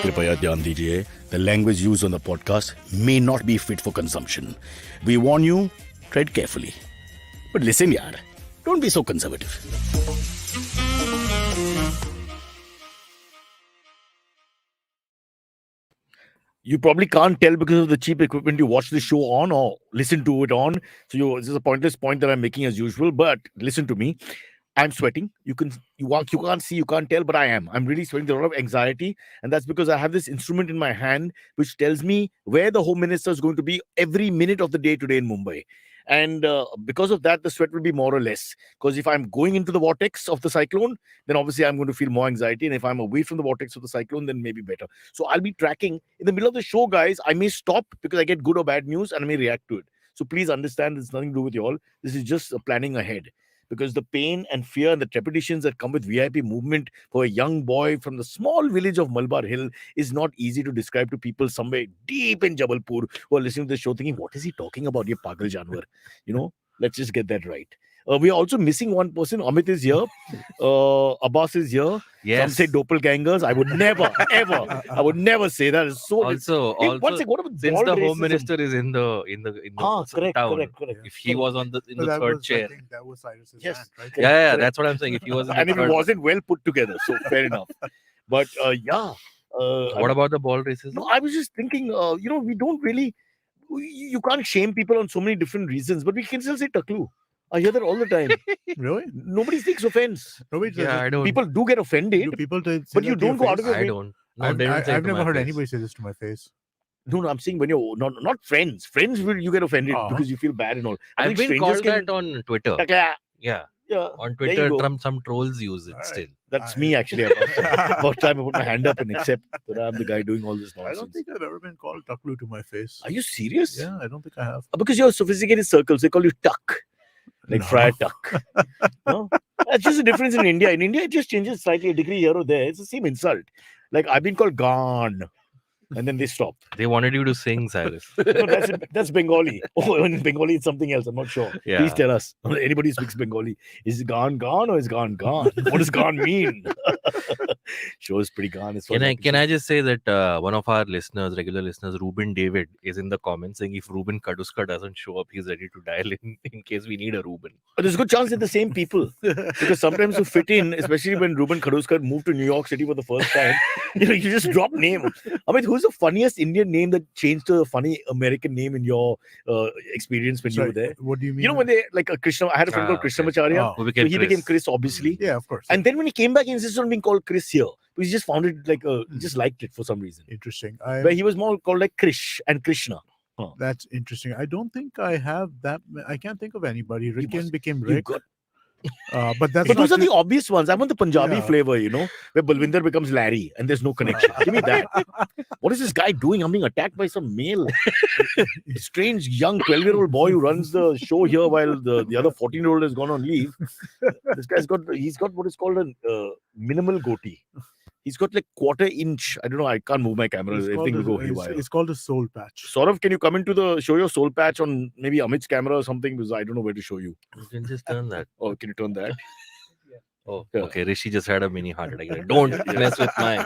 कृपया ध्यान दीजिए, the language used on the podcast may not be fit for consumption. We warn you, tread carefully. But listen, yaar, don't be so conservative. You probably can't tell because of the cheap equipment you watch the show on or listen to it on. So this is a pointless point that I'm making as usual, but listen to me. I'm sweating. You can't see, you can't tell, but I am. I'm really sweating. There's a lot of anxiety, and that's because I have this instrument in my hand which tells me where the Home Minister is going to be every minute of the day today in Mumbai. And because of that, the sweat will be more or less. Because if I'm going into the vortex of the cyclone, then obviously I'm going to feel more anxiety. And if I'm away from the vortex of the cyclone, then maybe better. So I'll be tracking. In the middle of the show, guys, I may stop because I get good or bad news and I may react to it. So please understand, it's nothing to do with you all. This is just planning ahead. Because the pain and fear and the trepidations that come with VIP movement for a young boy from the small village of Malabar Hill is not easy to describe to people somewhere deep in Jabalpur who are listening to the show thinking, what is he talking about, ye pagal janwar? Let's just get that right. We are also missing one person. Amit is here. Abbas is here. Yes. Some say doppelgangers. I would never, ever, I would never say that. It's so Also, one second, what about since bald the Home racism? Minister is in the correct, town, correct. if he was in the that third was, chair, I think that was Cyrus's Yes. rant, right? yeah, correct. that's what I'm saying. If he was in the And if it third, wasn't well put together, so fair enough. But what about the ball racism? No, I was just thinking, we don't really, you can't shame people on so many different reasons, but we can still say taklu. I hear that all the time. Really? Nobody takes offense. Nobody does Yeah, it. I don't. People do get offended, Do people say but that you to your don't go out face? of your I way. don't. No, I've they didn't say it I've to never my heard face. anybody say this to my face. No, I'm saying when you're not friends. Friends will you get offended Uh-huh. because you feel bad and all. I I've think been strangers called that on Twitter. Yeah, on there you Twitter, go. some trolls use it Alright. still. That's me actually. About time I put my hand up and accept that I'm the guy doing all this I nonsense. don't think I've ever been called Taklu to my face. Are you serious? Yeah, I don't think I have. Because you're sophisticated circles, they call you Tuck. Like No. Friar Tuck. No? That's just a difference in India. In India, it just changes slightly a degree here or there. It's the same insult. Like I've been called Gone. And then they stop. They wanted you to sing, Cyrus. No, that's Bengali. Oh, in Bengali, it's something else. I'm not sure. Yeah. Please tell us. Anybody who speaks Bengali. Is it gone or is gone? What does gone mean? Show is pretty gone. Can I just say that one of our listeners, regular listeners, Reuben David, is in the comments saying if Reuben Kaduska doesn't show up, he's ready to dial in case we need a Reuben. But there's a good chance they're the same people. Because sometimes to fit in, especially when Reuben Kaduskar moved to New York City for the first time, you just drop name. I mean, who's the funniest Indian name that changed to a funny American name in your experience when you were there? What do you mean? You know, when they, like a Krishna, I had a friend called Krishna okay. Macharya. Oh. Who So became he Chris. became Chris, obviously. Yeah, of course. And then when he came back, he insisted on being called Chris here. Because he just found it like, just liked it for some reason. Interesting. Where he was more called like Krish and Krishna. That's interesting. I don't think I have that. I can't think of anybody. Ricken must- became You Rick. got, But that's but not those are just- the obvious ones. I want the Punjabi Yeah. flavor, where Balwinder becomes Larry and there's no connection. Give me that. What is this guy doing? I'm being attacked by some male, strange young 12-year-old boy who runs the show here while the other 14-year-old has gone on leave. This guy's got what is called a minimal goatee. He's got like quarter inch. I don't know. I can't move my camera. It's Everything will called go a- haywire. It's called a soul patch. Saurav, can you come into show your soul patch on maybe Amit's camera or something? Because I don't know where to show you. You can just turn that. Oh, can you turn that? Oh, Yeah. okay. Rishi just had a mini heart attack. Don't mess with mine.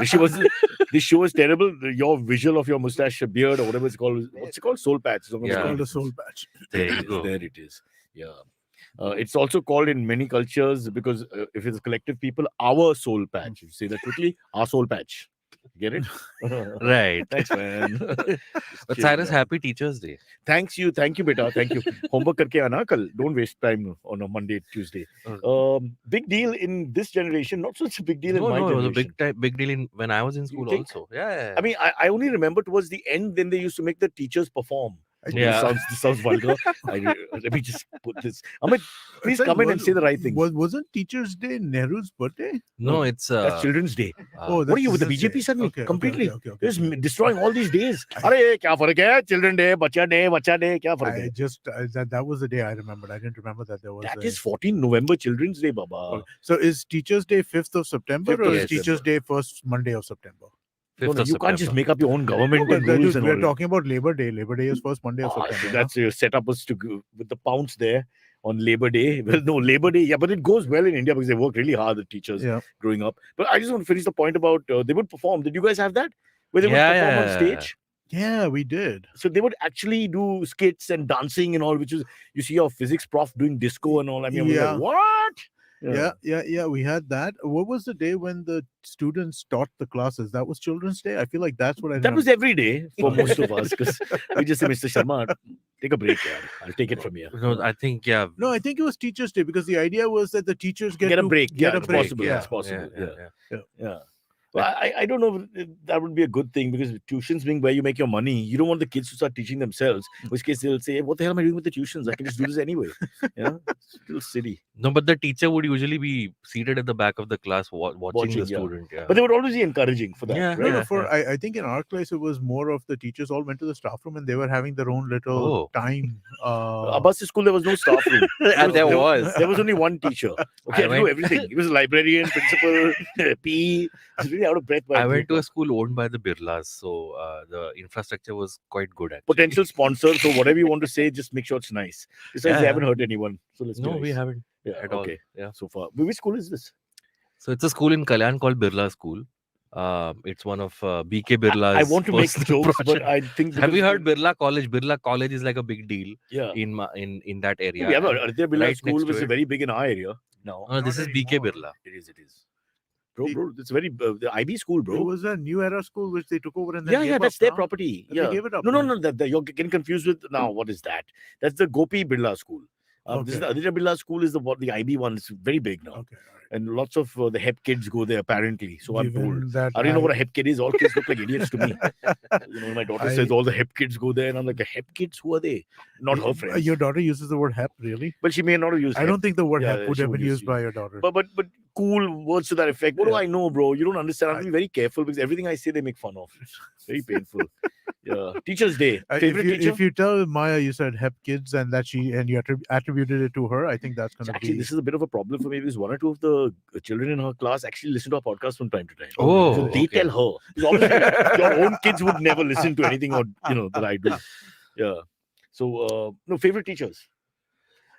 This show is terrible. Your visual of your mustache, beard, or whatever it's called. What's it called? Soul patch. It's It's Yeah. called a soul patch. There you go. There it is. Yeah. It's also called in many cultures because if it's a collective people, our soul patch. You say that quickly, our soul patch. Get it? Right. Thanks, man. But Cyrus, happy Teachers Day. Thank you, beta. Thank you. Homework karke aana kal. Don't waste time on a Monday, Tuesday. Big deal in this generation. Not such a big deal in my It was generation. a big deal when I was in school think? also. Yeah. I mean, I only remember towards the end, then they used to make the teachers perform. Yeah. This sounds vulgar. Let me just put this. Amit, please It's like, come in and say the right thing. Wasn't Teachers' Day Nehru's birthday? no, it's That's Children's Day. Oh, What are you with the that's BJP, suddenly? Okay, Completely. Okay. Just destroying all these days. Arey, kya farak hai? Children Day, Bacha Day, kya farak I hai? just that was the day I remembered. I didn't remember that there was. That is 14 November Children's Day, Baba. Okay. So is Teachers' Day 5th of September 5th or of is September. Teachers' Day first Monday of September? 5th No, of you can't just September. make up your own government and rules and We're all. talking about Labor Day. Labor Day is first Monday of So September. that's your setup was to go with the pounds there on Labor Day. Well, no, Labor Day, yeah, but it goes well in India because they work really hard, the teachers Yeah. growing up. But I just want to finish the point about they would perform. Did you guys have that? Where they would Yeah, perform on yeah. stage? Yeah, we did. So they would actually do skits and dancing and all, which is, you see your physics prof doing disco and all. I mean, I was Yeah. like, what? Yeah. We had that. What was the day when the students taught the classes? That was Children's Day. I feel like that's what I. That was every day for most of us because we just say, Mr. Sharma, take a break. Yeah. I'll take it from here. No, I think, yeah. No, I think it was Teachers' Day because the idea was that the teachers get Get a to break. Get Yeah, a it's break. possible. Yeah. It's possible. Yeah. Yeah. Well, I don't know if that would be a good thing because tuitions being where you make your money, you don't want the kids to start teaching themselves. In which case they'll say, hey, what the hell am I doing with the tuitions? I can just do this anyway. Yeah, it's a little silly. No, but the teacher would usually be seated at the back of the class watching Watching, the yeah. student. Yeah. But they would always be encouraging for that. Yeah, right? No, I think in our class it was more of the teachers all went to the staff room and they were having their own little time. Abbas' school, there was no staff room. There was. There was only one teacher. Okay, I knew everything. He was a librarian, principal, PE. I was really out of breath. I went to a school owned by the Birlas, so the infrastructure was quite good. Actually. Potential sponsor. So whatever you want to say, just make sure it's nice. Besides, Yeah. they haven't hurt anyone. So let's No, be we nice. haven't Yeah, at all. okay. Yeah. So far. Which school is this? So it's a school in Kalyan called Birla School. It's one of BK Birla's. I want to make personal jokes, but project. I think. Have you because- heard Birla College? Birla College is like a big deal Yeah. in that area. We have a Aditya Birla right school, next to which is it. very big in our area. No. This Not is BK anymore. Birla. It is. Bro, it's very the IB school, It bro. was a New Era school which they took over and then Yeah, gave that's up their now. property. They Yeah. gave it up No, now. that you're getting confused with now. What is that? That's the Gopi Birla school. This is Okay. the Aditya Birla school is the IB one. It's very big now, Okay. all right. and lots of the hep kids go there apparently. So I'm Given told. that I don't know what a hep kid is. All kids look like idiots to me. My daughter says all the hep kids go there, and I'm like, hep kids? Who are they? Not her friends. Your daughter uses the word hep, really? But she may not have used. I hep. don't think the word Yeah, hep would she have would been use used by your daughter. But cool words to that effect. What do Yeah. I know, bro? You don't understand. I'm being very careful because everything I say they make fun of. It's very painful. Yeah. Teacher's Day. Favorite teacher? If you tell Maya you said hep kids and that you attributed it to her, I think that's going to Actually, be. this is a bit of a problem for me because one or two of the children in her class actually listen to our podcast from time to time. Oh, So they okay. tell her. Because obviously, your own kids would never listen to anything or that I do. Yeah. So no favorite teachers.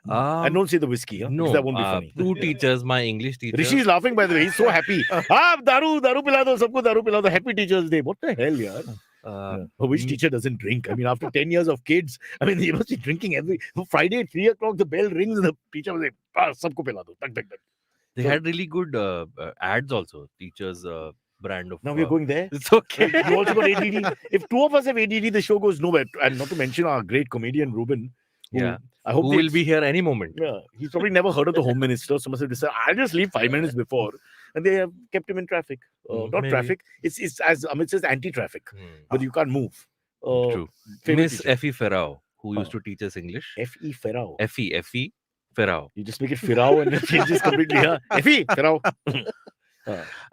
And don't say the whiskey, huh? No, Because that won't be funny. two teachers. My English teacher. Rishi is laughing, by the way. He's so happy. Daru pila do, sabko daru pila do. Happy Teachers Day. What the hell, yaar? Which teacher doesn't drink? I mean, after 10 years of kids, I mean, you must be drinking every Friday at 3 o'clock. The bell rings and the teacher will say, sabko pila do. Tak, tak, tak. They had really good ads also. Teachers brand of. Now we're going there. It's okay. You also got ADD. If two of us have ADD, the show goes nowhere. And not to mention our great comedian, Reuben. who Yeah. I hope Who will be here any moment. Yeah, he's probably never heard of the Home Minister. So must have decided, I'll just leave 5 minutes before. And they have kept him in traffic. Not Maybe. traffic. It's as Amit says, anti-traffic. Hmm. But you can't move. True. Favorite Miss teacher? Effie Ferrao, who used to teach us English. F.E. Ferrao. Effie Ferrao. You just make it Firao and it changes completely. Huh? F.E. Ferrao.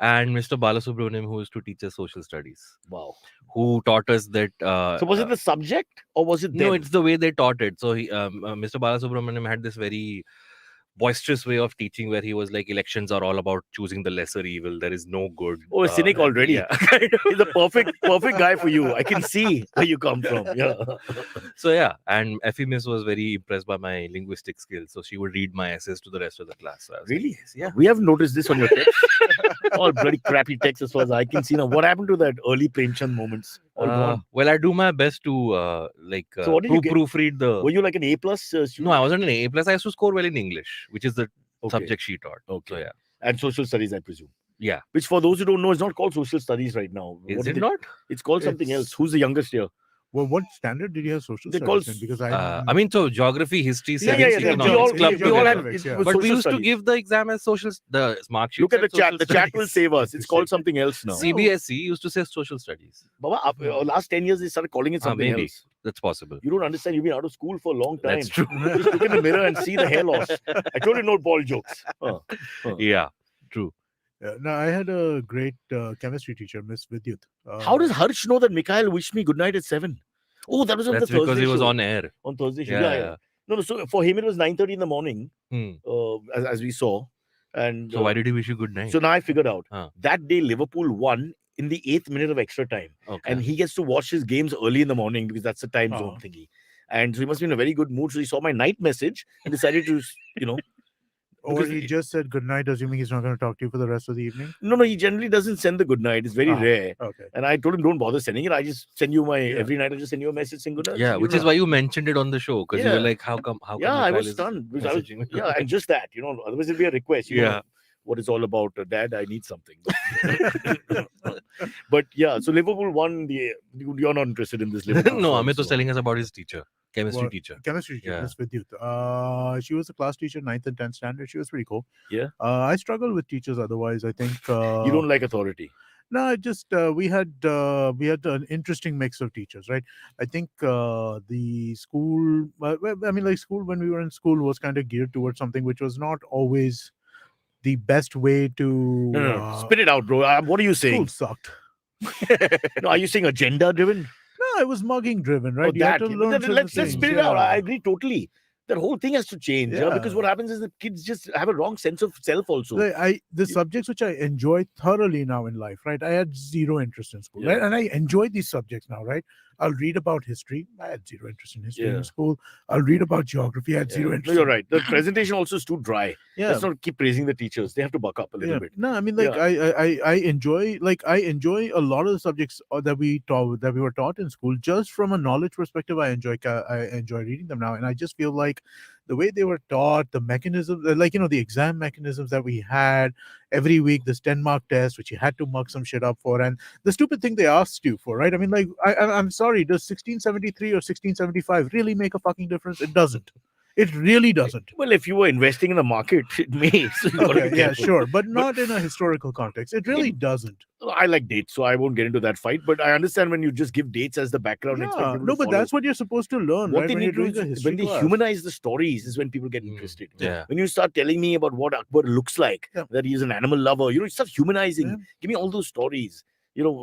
And Mr. Balasubramaniam, who used to teach us social studies. Wow. Who taught us that. So was it the subject or was it No, them? it's the way they taught it. So Mr. Balasubramaniam had this very boisterous way of teaching where he was like, elections are all about choosing the lesser evil. There is no good. Oh, a cynic already. Yeah. He's the perfect guy for you. I can see where you come from. Yeah. So yeah, and Effie Miss was very impressed by my linguistic skills. So she would read my essays to the rest of the class. So I was like, Really? yeah. We haven't noticed this on your text. All bloody crappy text as far as I can see now. What happened to that early Premchand moments? All gone. Well, I do my best to So what did you get? proofread the. Were you like an A plus? No, I wasn't an A plus. I used to score well in English, which is the subject she taught. Okay. So yeah, And social studies, I presume. yeah. Which, for those who don't know, is not called social studies right now. Is What it is not? It's called something It's- else. Who's the youngest here? Well, what standard did you have social They studies call in? Because I mean, so geography, history, Yeah, civics, yeah, yeah. economics, We all, club we all have. together. It's Yeah. with But we social used to studies. give the exam as the mark sheet. Look at the said chat. social The chat will studies. save us. It's called something else now. CBSE used to say social studies. Baba, last 10 years, they started calling it something Maybe. else. That's possible. You don't understand. You've been out of school for a long time. That's true. Just look in the mirror and see the hair loss. I told you no ball jokes. Yeah, true. No, I had a great chemistry teacher, Miss Vidyut. How does Harsh know that Mikhail wished me good night at 7? Oh, that was on That's the Thursday because he was show. on air. On Thursday show. Yeah, Yeah. No, so for him it was 9:30 in the morning, Hmm. as we saw. And So why did he wish you good night? so now I figured out Huh. that day Liverpool won in the 8th minute of extra time. Okay. And he gets to watch his games early in the morning because that's the time zone Oh. thingy. And so he must be in a very good mood. So he saw my night message and decided to, Or because he just said good night, assuming he's not going to talk to you for the rest of the evening. no, he generally doesn't send the good night. It's very rare. Okay. And I told him, don't bother sending it. I just send you my Yeah. every night. I just send you a message saying good night. Yeah, You which don't is why you mentioned it on the show because you Yeah. were like, how come? Yeah, I Mikhail was is stunned. Because I was, messaging me? yeah, and just that, otherwise it'd be a request. You Yeah. know what it's all about. Dad, I need something. But yeah, so Liverpool won the. You're not interested in this Liverpool. No, firm, Amit was so- telling us about his teacher, chemistry What? teacher. Chemistry teacher, Yeah. Miss Vidyut. She was a class teacher, 9th and 10th standard. She was pretty cool. Yeah. I struggle with teachers otherwise. I think You don't like authority. no, it just we had an interesting mix of teachers, right? I think the school, I mean, like school when we were in school was kind of geared towards something which was not always the best way to. No. Spit it out, bro. What are you School saying? sucked. No, are you saying agenda driven? No, it was mugging driven, right? Oh, You had that. to learn certain Let's things, spit it out. yeah. I agree totally. That whole thing has to change. Yeah. Because Yeah. what happens is that kids just have a wrong sense of self also. The subjects which I enjoy thoroughly now in life, right? I had zero interest in school, Yeah. right? And I enjoy these subjects now, right? I'll read about history. I had zero interest in history Yeah. in school. I'll read about geography. I had zero No, interest. you're right. The presentation also is too dry. Yeah. Let's not keep praising the teachers. They have to buck up a little bit. No, I mean, like I enjoy a lot of the subjects that we were taught in school. Just from a knowledge perspective, I enjoy reading them now, and I just feel like the way they were taught, the mechanism, the exam mechanisms that we had every week, this 10-mark test, which you had to mug some shit up for, and the stupid thing they asked you for, right? I mean, like, I'm sorry, does 1673 or 1675 really make a fucking difference? It doesn't. It really doesn't. Well, if you were investing in the market, it may. So you gotta Okay, be yeah, careful. sure, but not in a historical context. It really doesn't. I like dates, so I won't get into that fight. But I understand when you just give dates as the background. and expect Yeah, people no, to but follow. that's what you're supposed to learn, What right? they When need you're to doing do a is history when they class. humanize the stories is when people get interested. Yeah. When you start telling me about what Akbar looks like, Yeah. that he's an animal lover, you start humanizing. Yeah. Give me all those stories. They don't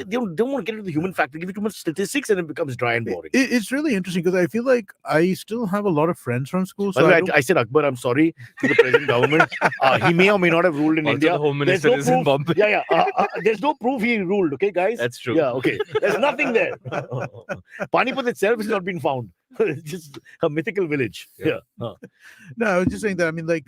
want to get into the human factor. Give you too much statistics and it becomes dry and boring. It's really interesting because I feel like I still have a lot of friends from school. By So the way, I said Akbar, I'm sorry to the present government. He may or may not have ruled in Also, India. the Home There's Minister no is in proof. Bombay. Yeah. There's no proof he ruled, okay, guys? That's true. Yeah, okay. There's nothing there. Panipat itself has not been found. It's just a mythical village. Yeah. Yeah. no, I was just saying that. I mean, like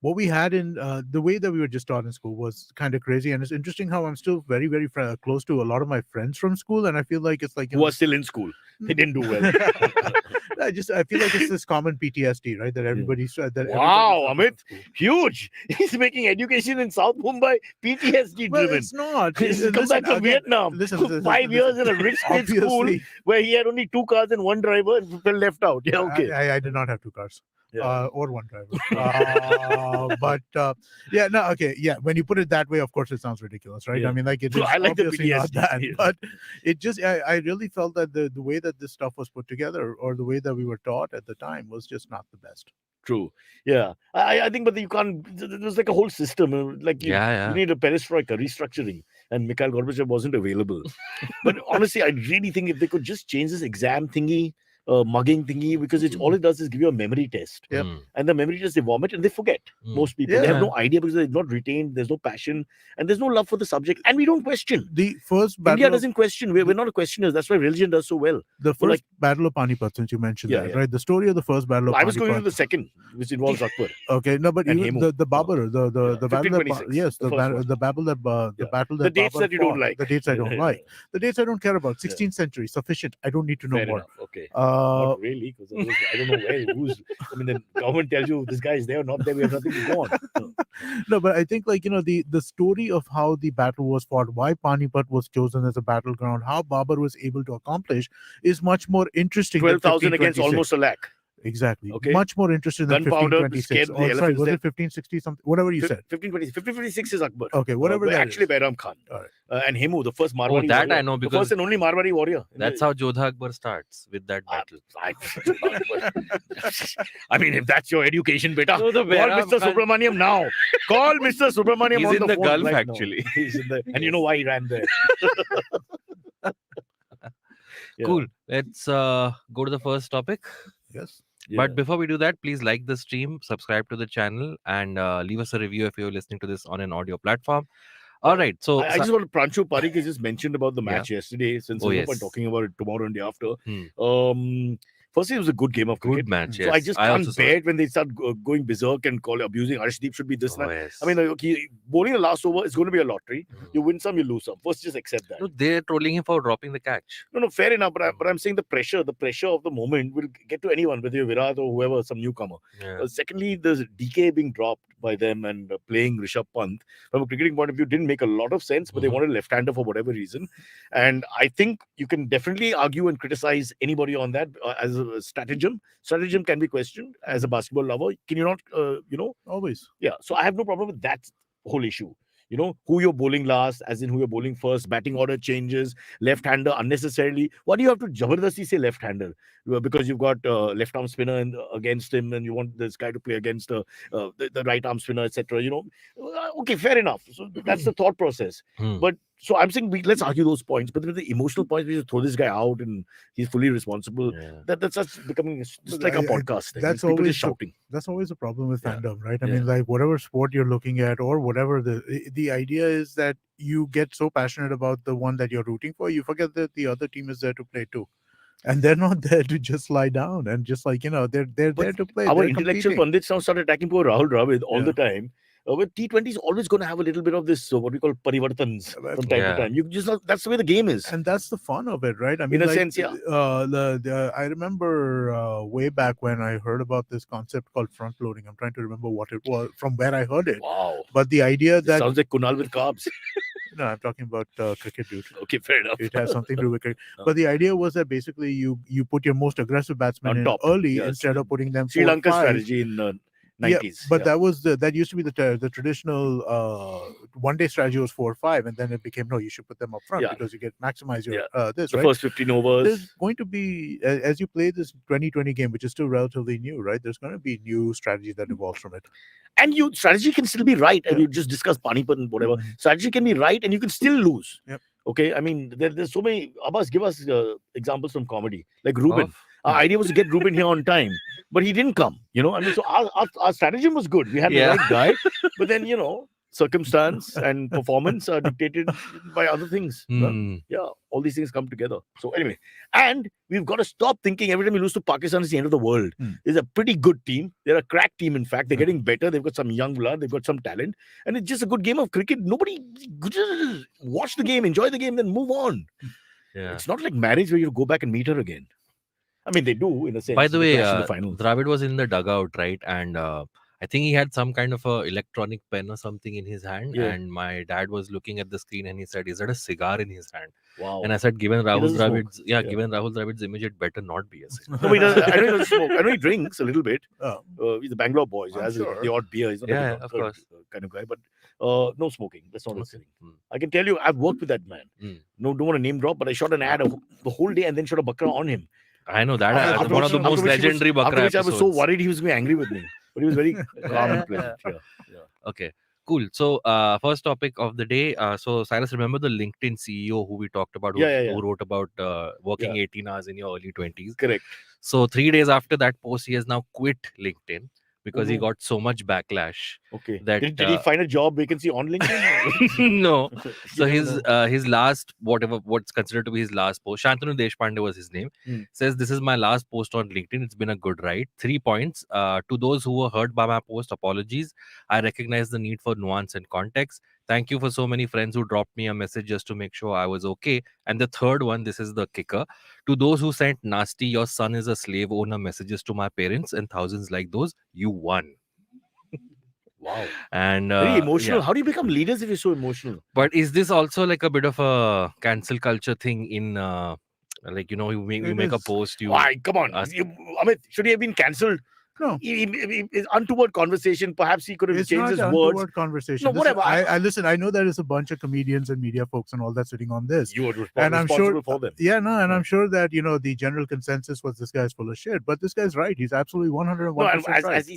what we had in the way that we were just taught in school was kind of crazy, and it's interesting how I'm still very, very close to a lot of my friends from school, and I feel like it's like Who are still in school. They didn't do well. I feel like it's this common PTSD, right? That everybody's Wow, Amit. Huge. He's making education in South Mumbai PTSD Well, driven. it's not. He's come back from Vietnam. Listen, 5 years in a rich kid school obviously, where he had only 2 cars and 1 driver and felt left out. Yeah, okay. I did not have 2 cars. Yeah. Or 1 driver. Yeah, no, okay, yeah. When you put it that way, of course, it sounds ridiculous, right? Yeah. I mean, like it So is I like the obviously not PTSD, that, yeah. but it just, I really felt that the way that this stuff was put together, or the way that we were taught at the time, was just not the best. True. Yeah. I think, but you can't. There's like a whole system. Like you need a perestroika, restructuring, and Mikhail Gorbachev wasn't available. But honestly, I really think if they could just change this exam thingy, mugging thingy, because all it does is give you a memory test. Yep. And the memory test, they vomit and they forget. Most people, they have no idea because they're not retained. There's no passion and there's no love for the subject. And we don't question. The first battle India doesn't question. We're not questioners. That's why religion does so well. The first battle of Panipat, since you mentioned that, right? The story of the first battle of Panipat. I was going to the second, which involves Akbar. Okay, no, but even the Babur, the battle that, 1526, yes, the battle that battle that the dates Babur that you don't fought, like. the dates I don't like, the dates I don't care about. 16th century, sufficient. I don't need to know Fair more. enough. Okay. Not really, because I don't know who's. I mean, the government tells you this guy is there or not there. We have nothing to go on. No, but I think the story of how the battle was fought, why Panipat was chosen as a battleground, how Babur was able to accomplish, is much more interesting. 12,000 against almost a lakh. Exactly. Okay. Much more interesting than Gunpowder 1526. scared the Oh, sorry, elephants was there. it 1560 something? Whatever you said. 1526 is Akbar. Okay, whatever that actually is. Behram Khan. All right. And Hemu, the first Marwari that warrior. I know The because first and only Marwari warrior. That's how Jodha Akbar starts, with that battle. I mean, if that's your education, beta, No, the call Behram Mr. Khan- Subramaniam now. Call Mr. Subramaniam He's on in the phone Gulf, right now. actually. He's in the, and you know why he ran there. Yeah. Cool. Let's go to the first topic. Yes. But before we do that, please like the stream, subscribe to the channel, and leave us a review if you're listening to this on an audio platform. All right. So, I just want to Pranchu Parikh has just mentioned about the Yeah. match yesterday. Since Oh, there's no point yes. talking about it tomorrow and the after. Hmm. Firstly, it was a good game of cricket. Good match. So I Yes. just I also can't saw bear it. it when they start going berserk and abusing Arshdeep should be this. Oh, And yes. I mean, okay, bowling the last over is going to be a lottery. You win some, you lose some. First, just accept that. No, they're trolling him for dropping the catch. No, fair enough. But I'm saying the pressure of the moment will get to anyone, whether you're Virat or whoever, some newcomer. Yeah. Secondly, the DK being dropped by them and playing Rishabh Pant from a cricketing point of view didn't make a lot of sense, but they wanted a left-hander for whatever reason. And I think you can definitely argue and criticize anybody on that as a stratagem. Stratagem can be questioned as a basketball lover. Can you not, Always. Yeah. So I have no problem with that whole issue. Who you're bowling last, as in who you're bowling first, batting order changes, left-hander unnecessarily. Why do you have to jabardasti say left-hander? Because you've got left-arm spinner against him and you want this guy to play against the right-arm spinner, etc. Okay, fair enough. So that's the thought process. But so I'm saying let's argue those points. But with the emotional points, we just throw this guy out and he's fully responsible. Yeah. That's just becoming just like a podcast thing. That's People always just shouting. That's always a problem with Yeah. fandom, right? I Yeah. mean, like whatever sport you're looking at or whatever the idea is that you get so passionate about the one that you're rooting for, you forget that the other team is there to play too. And they're not there to just lie down and just like, they're there to play. Our They're intellectual competing. pundits now start attacking poor Rahul Dravid all Yeah. the time. But T20 is always going to have a little bit of this, what we call parivartans from time to time. You just that's the way the game is. And that's the fun of it, right? I mean, In a like, sense, yeah. I remember way back when I heard about this concept called front loading. I'm trying to remember what it was from where I heard it. Wow. But the idea This that sounds like Kunal with carbs. no, I'm talking about cricket, dude. Okay, fair enough. It has something to do with cricket. But the idea was that basically you put your most aggressive batsmen On in top, early yes. instead of putting them Sri 4, Lanka 5. strategy in 90s. But that used to be the traditional one-day strategy was 4 or 5, and then it became no, you should put them up front because you get maximize your this the right. first 15 overs. There's going to be as you play this 2020 game, which is still relatively new, right? There's going to be new strategy that evolves from it. And strategy can still be right. And you just discussed Panipat and whatever. Strategy can be right, and you can still lose. Yep. Okay, I mean, there's so many. Abbas, give us examples from comedy, like Reuben. Our idea was to get Reuben here on time, but he didn't come. I mean, so our strategy was good. We had the right guy, but then circumstance and performance are dictated by other things. Yeah, all these things come together. So anyway, and we've got to stop thinking every time we lose to Pakistan is the end of the world. There's a pretty good team. They're a crack team. In fact, they're getting better. They've got some young blood. They've got some talent, and it's just a good game of cricket. Nobody just watch the game, enjoy the game, then move on. Yeah. It's not like marriage where you go back and meet her again. I mean, they do in a sense. By the way, in the finals. Dravid was in the dugout, right? And I think he had some kind of a electronic pen or something in his hand. Yeah. And my dad was looking at the screen and he said, "Is that a cigar in his hand?" Wow. And I said, given Rahul doesn't smoke. Dravid's, given Rahul Dravid's image, it better not be a cigar. No, he doesn't, I know he doesn't smoke. I know he drinks a little bit. Oh. He's a Bangalore boy. He I'm has sure. the odd beer. He's not Yeah, like a of drunkard, course. kind of guy. But no smoking. That's not his thing. Mm. I can tell you, I've worked with that man. No, don't want to name drop, but I shot an ad the whole day and then shot a bakra on him. I know that. After One of the which- most after which he was- legendary Bakra After which I was so episodes. worried he was going to be angry with me. But he was very calm and pleasant. Yeah. Okay, cool. So, first topic of the day. So, Cyrus, remember the LinkedIn CEO who we talked about, who wrote about working 18 hours in your early 20s? Correct. So, 3 days after that post, he has now quit LinkedIn because he no. got so much backlash. Okay. That, Did he find a job vacancy on LinkedIn? No. So You don't know. his last what's considered to be his last post, Shantanu Deshpande was his name, says, "This is my last post on LinkedIn. It's been a good ride. 3 points. To those who were hurt by my post, apologies. I recognize the need for nuance and context. Thank you for so many friends who dropped me a message just to make sure I was okay. And the third one, this is the kicker. To those who sent nasty, your son is a slave owner messages to my parents and thousands like those, you won." Wow. And Very emotional. yeah. How do you become leaders if you're so emotional? But is this also like a bit of a cancel culture thing in like, you make a is. post, Why? Come on. ask- Amit, should he have been cancelled? No. It's untoward conversation. Perhaps he could have It's changed not his an words. untoward conversation. No, Listen, whatever. I listen. I know there is a bunch of comedians and media folks and all that sitting on this. You were And I'm responsible sure- for them. Yeah, no, and I'm sure that the general consensus was this guy's full of shit. But this guy's right. He's absolutely 101% No, and right. as he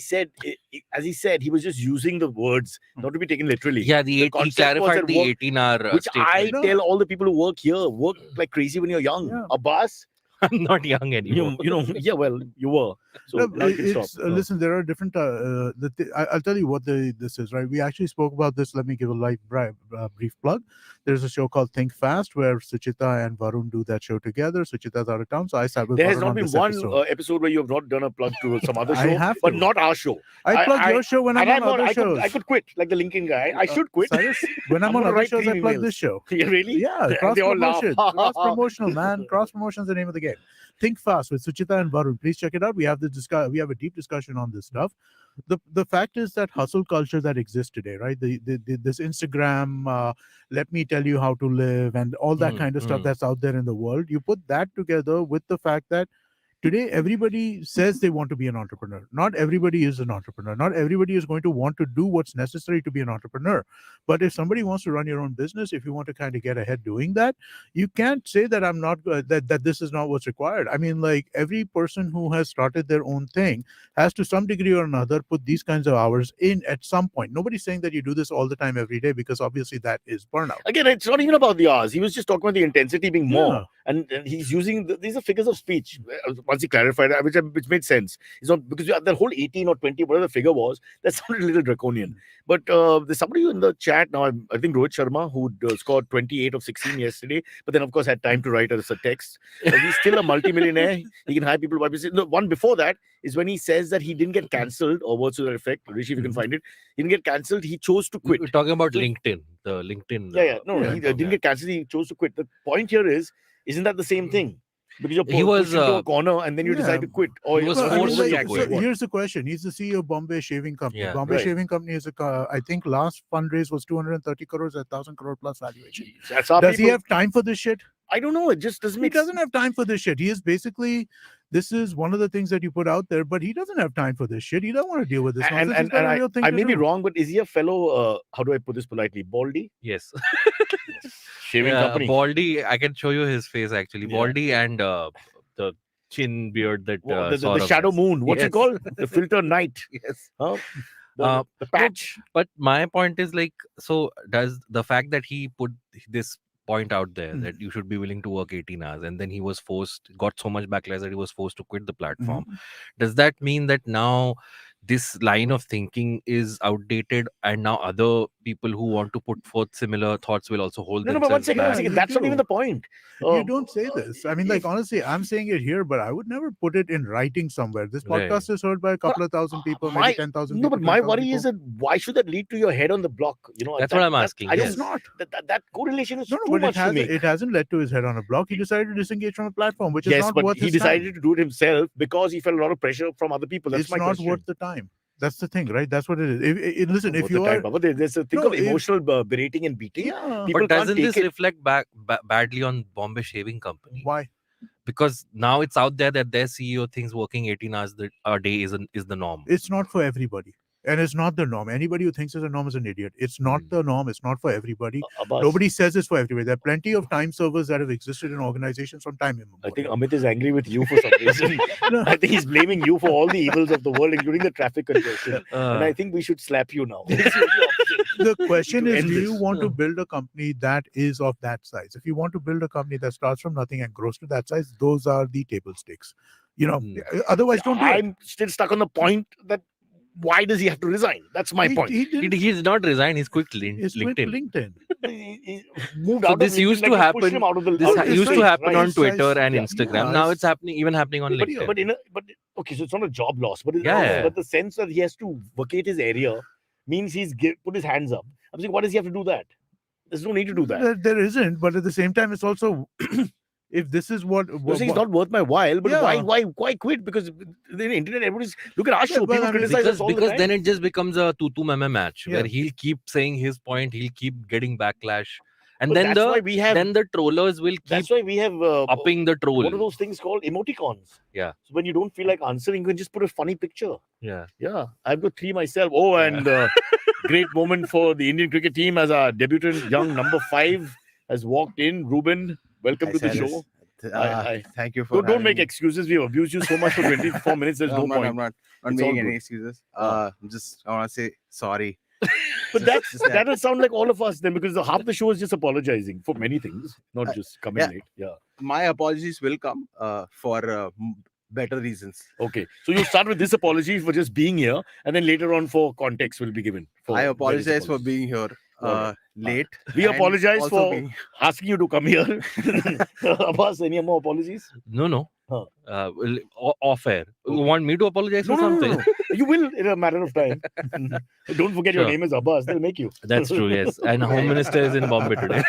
said, he was just using the words, not to be taken literally. Yeah, he concept was clarified that the work- 18-hour Which statement. I No. tell all the people who work here, work like crazy when you're young. Yeah. Abbas, I'm not young anymore. Yeah, well, you were. So No, now you can stop. it's listen. There are different. I'll tell you what this is. Right, we actually spoke about this. Let me give a brief plug. There's a show called Think Fast where Suchita and Varun do that show together. Suchita's out of town, so I sat with There has Varun not on been this one episode. episode where you have not done a plug to some other I show, have but to. not our show. I plug your show when I'm and on other I shows. I could quit like the Lincoln guy. I should quit. Cyrus, when I'm I'm on gonna other write shows, 3 I plug emails. this show. Yeah, really? Yeah, They cross all laugh. promotion. Cross promotional, man. Cross promotion is the name of the game. Think Fast with Suchita and Varun. Please check it out. We have we have a deep discussion on this stuff. The fact is that hustle culture that exists today, right? This Instagram, let me tell you how to live, and all that kind of stuff that's out there in the world. You put that together with the fact that today everybody says they want to be an entrepreneur. Not everybody is an entrepreneur. Not everybody is going to want to do what's necessary to be an entrepreneur. But if somebody wants to run your own business, if you want to kind of get ahead doing that, you can't say that I'm not that this is not what's required. I mean, like, every person who has started their own thing has to some degree or another put these kinds of hours in at some point. Nobody's saying that you do this all the time every day, because obviously that is burnout. Again, it's not even about the hours. He was just talking about the intensity being more. Yeah. And he's using these are figures of speech. Once he clarified, which made sense. It's not because the whole 18 or 20, whatever the figure was, that sounded a little draconian. But there's somebody in the chat now. I think Rohit Sharma, who scored 28 of 16 yesterday, but then of course had time to write as a text. He's still a multimillionaire. He can hire people by business. The one before that is when he says that he didn't get cancelled, or words to that effect. Rishi, if you can find it, he didn't get cancelled. He chose to quit. We're talking about So- LinkedIn. The LinkedIn. He didn't get cancelled. He chose to quit. The point here is, isn't that the same thing? Because you're He was, pushed into a corner and then you decide to quit. Or he was you're forced forced to to quit. quit. Here's the question. He's the CEO of Bombay Shaving Company. Yeah. Bombay Right. Shaving Company is I think last fundraise was 230 crores, 1,000 crore plus valuation. That's our Does he people. have time for this shit? I don't know. It just doesn't He make doesn't have time for this shit. He is basically, this is one of the things that you put out there, but he doesn't have time for this shit. He doesn't want to deal with this And, nonsense. He's got a real thing I to may be do. wrong, but is he a fellow, how do I put this politely, Baldy? Yes. Shaving company. Baldy. I can show you his face actually. Yeah. Baldy and the chin beard that Well, the sort of shadow has. moon. What's Yes. it called? The filter night. Yes. Huh? Uh, The patch. But my point is, like, so does the fact that he put this point out there that you should be willing to work 18 hours, and then he was got so much backlash that he was forced to quit the platform. Does that mean that now this line of thinking is outdated, and now other people who want to put forth similar thoughts will also hold No, but one themselves second, back? one second. you That's not do. even the point. You don't say this. I mean, like, honestly, I'm saying it here, but I would never put it in writing somewhere. This Right. podcast is heard by a couple of thousand people, My- maybe 10,000 No, people. but my 20,000 worry is people. that why should that lead to your head on the block? You know, That's what I'm asking, I don't It's not. that correlation is No, too but much to me. it hasn't led to his head on a block. He decided to disengage from a platform, which is Yes, not but worth he his decided time. to do it himself because he felt a lot of pressure from other people. That's It's my not question. worth the time. That's the thing, right? That's what it is. Listen, Not if worth you the time, are, Baba. There's a thing No, of emotional berating and beating. yeah, People But can't doesn't take this it. reflect badly on Bombay Shaving Company? why? Because now it's out there that their CEO thinks working 18 hours a day is the norm. It's not for everybody, and it's not the norm. Anybody who thinks it's a norm is an idiot. It's not the norm. It's not for everybody. Abbas, Nobody says it's for everybody. There are plenty of time servers that have existed in organizations from time I immemorial. think Amit is angry with you for some reason. I think he's blaming you for all the evils of the world, including the traffic congestion. And I think we should slap you now. The question To is, end do you this. want to build a company that is of that size? If you want to build a company that starts from nothing and grows to that size, those are the table stakes. Otherwise, don't do it. I'm still stuck on the point that why does he have to resign? That's my point. He didn't. he's not resigned. He's quit It's with LinkedIn. LinkedIn. He moved So out this of used LinkedIn, to like they pushed happen- him out of the- This out of the used to street, happen right? on Twitter and Yeah, Instagram. yeah, Now it's- it's happening on LinkedIn. But okay, so it's not a job loss, but Yeah. but the sense that he has to vacate his area means he's put his hands up. I'm saying, why does he have to do that? There's no need to do that. There isn't, but at the same time, it's also if this is what. You're saying it's not worth my while, but Yeah. why quit? Because the internet, everybody's look at our show. well, People I mean, criticize us all because the time. then it just becomes a tutu meme match Yeah. where he'll keep saying his point, he'll keep getting backlash, and But then that's why we have. then the trollers will keep That's why we have upping the troll. what are those things called? Emoticons. Yeah. So when you don't feel like answering, you can just put a funny picture. Yeah. Yeah, I've got 3 myself. Oh, and great moment for the Indian cricket team as our debutant young number 5 has walked in. Reuben, welcome to the show. Thank you for Don't make having me. excuses. We've abused you so much for 24 minutes. There's no I'm point. not It's making all any good. excuses. Ah. I want to say sorry. But that'll sound like all of us then, because half the show is just apologizing for many things, not just coming yeah. late. Yeah. My apologies will come for better reasons. Okay. So you start with this apology for just being here, and then later on for context will be given. I apologize for various apologies. being here Alright. late. We and apologize also for being- asking you to come here. Abbas, any more apologies? No. Huh. Off air. You Okay. want me to apologize for something? You will in a matter of time. Don't forget your Sure. name is Abbas. They'll make you. That's true, yes. And Home Minister is in Bombay today.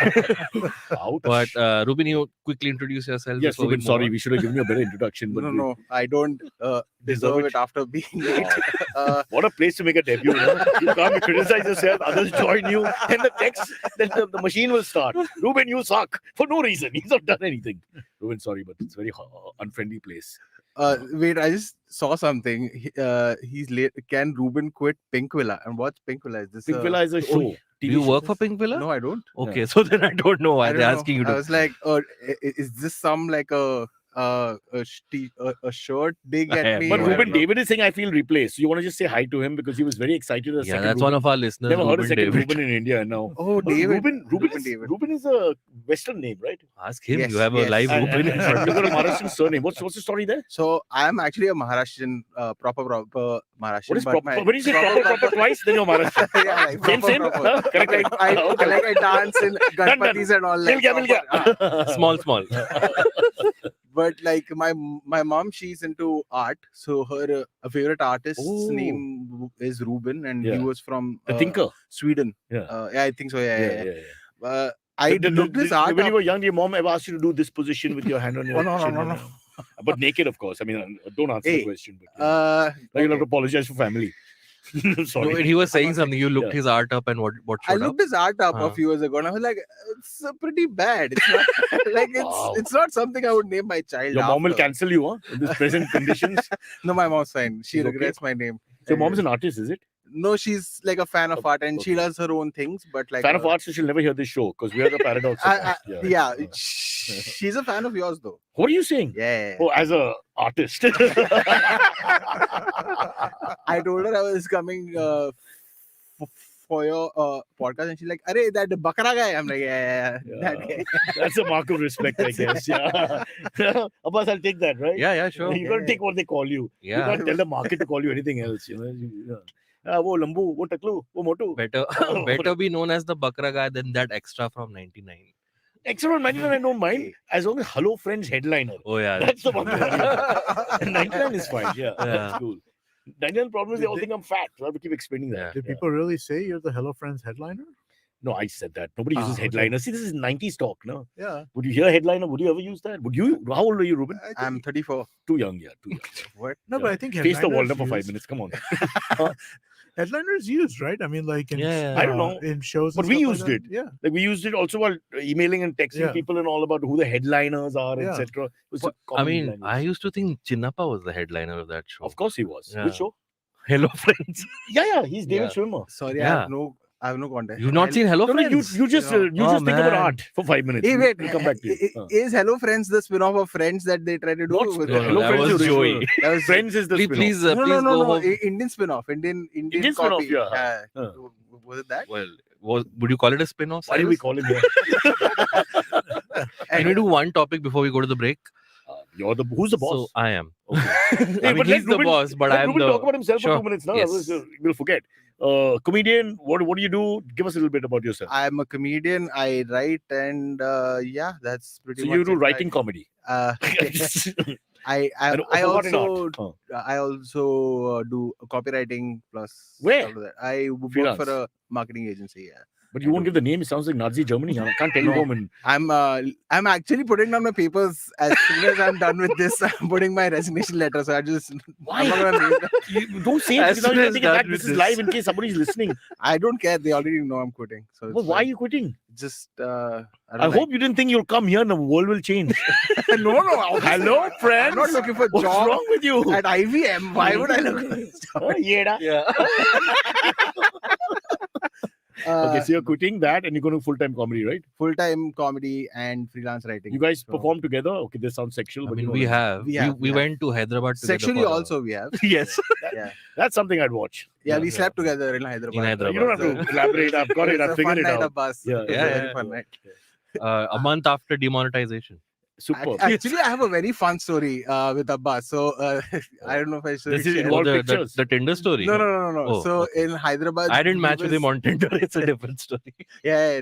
Ouch. But Reuben, you quickly introduce yourself. Yes, before we Reuben, move sorry. on. We should have given you a better introduction. But No, I don't deserve it after being late. What a place to make a debut. No? You come, you criticize yourself, others join you, and the machine will start. Reuben, you suck for no reason. He's not done anything. Reuben, sorry, but it's a very unfriendly place. Wait, I just saw something. He's late. Can Reuben quit Pink Villa? And what's Pink Villa? Is this Pink Villa is a show. Do TV you show. work for Pink Villa? No, I don't. Okay, so then I don't know why I they're don't know. asking you I to. was like, is this some like a shirt dig I at have me? no But I Reuben, don't know. David is saying I feel replaced. So you want to just say hi to him because he was very excited. Yeah, that's one of our listeners. Never heard a Reuben second David. Reuben in India now. Oh, David. David. Reuben is a Western name, right? Ask him. Yes, you have a yes. live And Reuben in front you've of got a you. Maharashtrian surname. What's the story there? So I am actually a Maharashtrian, proper Maharashtrian. What is but proper? my- When you say proper twice, then you're Maharashtrian. yeah, like Same, proper, same. proper. Huh? Correct, Like I dance in Done. Ganpatis and all Mil like. gaya, mil proper, gaya. Small. But like my mom, she's into art, so her favorite artist's Oh. name is Reuben, and Yeah. he was from The thinker. Sweden. Yeah. I think so. Yeah. Yeah. I looked this art When up. you were young, your mom ever asked you to do this position with your hand on your No. chin? But naked, of course. I mean, don't answer the Hey, question. But, Uh, now you'll have okay. to apologize for family. No, Sorry. he was saying something. You looked Yeah. his art up and what I showed up? looked this art up Huh. a few years ago, and I was like, it's pretty bad. It's not like Wow. it's not something I would name my child. Your mom will after. cancel you, huh? In this present conditions. No, my mom's fine. She She's okay? regrets my name. So your mom's an artist, is it? No, she's like a fan of art, and she Okay. does her own things. But like Fan of art, so she'll never hear this show because we are the paradox. of art. yeah, she's a fan of yours though. What are you saying? Yeah. Oh, as a artist. I told her I was coming for your podcast, and she's like, "Arey, that Bakra guy." I'm like, "Yeah, that guy." That's a mark of respect, I guess. Yeah. Abbas, I'll take that, right? Yeah, sure. You got to take what they call you. You Yeah. can't tell the market to call you anything else. You know. Wo lambu, wo taklu, wo motu. Better be known as the Bakra guy than that extra from 99. Extra on 99, I don't mind. As long as Hello Friends headliner. Oh, yeah. That's the one. 99 is fine. Yeah, Yeah. that's cool. 99 problem is they all think I'm fat. So I have to keep explaining that. Did Yeah. people really say you're the Hello Friends headliner? No, I said that. Nobody uses Okay. headliner. See, this is 90s talk, no? Yeah. Would you hear headliner? Would you ever use that? Would you? How old are you, Reuben? I'm 34. Too young, yeah. Too young. What? No, but I think Face the wall headliners for 5 used- minutes. Come on. Headliners used, right? I mean, like in Yeah, I don't know. in shows. But and we stuff used like it. that. Yeah. Like we used it also while emailing and texting Yeah. people and all about who the headliners are, Yeah. etc. It was a I common mean, language. I used to think Chinnappa was the headliner of that show. Of course he was. Yeah. Which show? Hello, friends. Yeah, he's David Yeah. Schwimmer. Sorry, Yeah. I have no contact. You've not seen Hello, No, Friends? you just No. you Oh, just think about man. art for 5 minutes. Hey, wait. We'll come back to you. Is Hello Friends the spin-off of Friends that they try to do? Not with- No, Hello that Friends was is original. Joey. That was Friends is the Please, spin-off. please, no, please no, go no. home. Indian spin-off. Indian Indian spin-off, copy. yeah. Was it that? Well, would you call it a spin-off? Why do we Cyrus? call him here? Can we do one topic before we go to the break? You're the who's the boss? So I am. Okay. I mean, but let he's the Reuben- boss, but let I am Reuben the. talk about himself Sure. for 2 minutes now. Yes. We'll forget. Comedian, what do you do? Give us a little bit about yourself. I'm a comedian. I write, and yeah, that's pretty So much you do it. writing comedy. I And I forgotten also art. Oh. I also do copywriting plus Where? stuff like that. I work Freelance. for a marketing agency. Yeah, But you won't give the name. It sounds like Nazi Germany. I can't tell you No. home and I'm actually putting down my papers as soon as I'm done with this. I'm putting my resignation letter. So I just Why? I'm not gonna name them. you don't say it As because now soon you as can take it done back. with This is this. live in case somebody's listening. I don't care. They already know I'm quitting. So Well, it's why are fine. you quitting? Just I hope you didn't think you'll come here and the world will change. no. Hello, friends. I'm not looking for What's job wrong with you? at IVM. Why would I look? Oh, yeah. Yeah. Okay, so you're quitting that and you're going to full-time comedy, right? Full-time comedy and freelance writing. You guys So- perform together? Okay, this sounds sexual. I but mean, you know we what I mean. have. We have, We we went to Hyderabad together. Sexually for a- also we have. Yes. Yeah. That's something I'd watch. Yeah, we slept together in Hyderabad. In Hyderabad. You don't have to elaborate. I've got it. It's I've a figured fun it night, out. Abbas. Yeah, It was yeah, a very yeah. fun night. A month after demonetization. Superb. Actually, I have a very fun story with Abbas. So I don't know if I should This is share. involved the pictures. Tinder story. No. Oh, So okay. in Hyderabad, I didn't he match with was- him on Tinder. It's a different story. Yeah,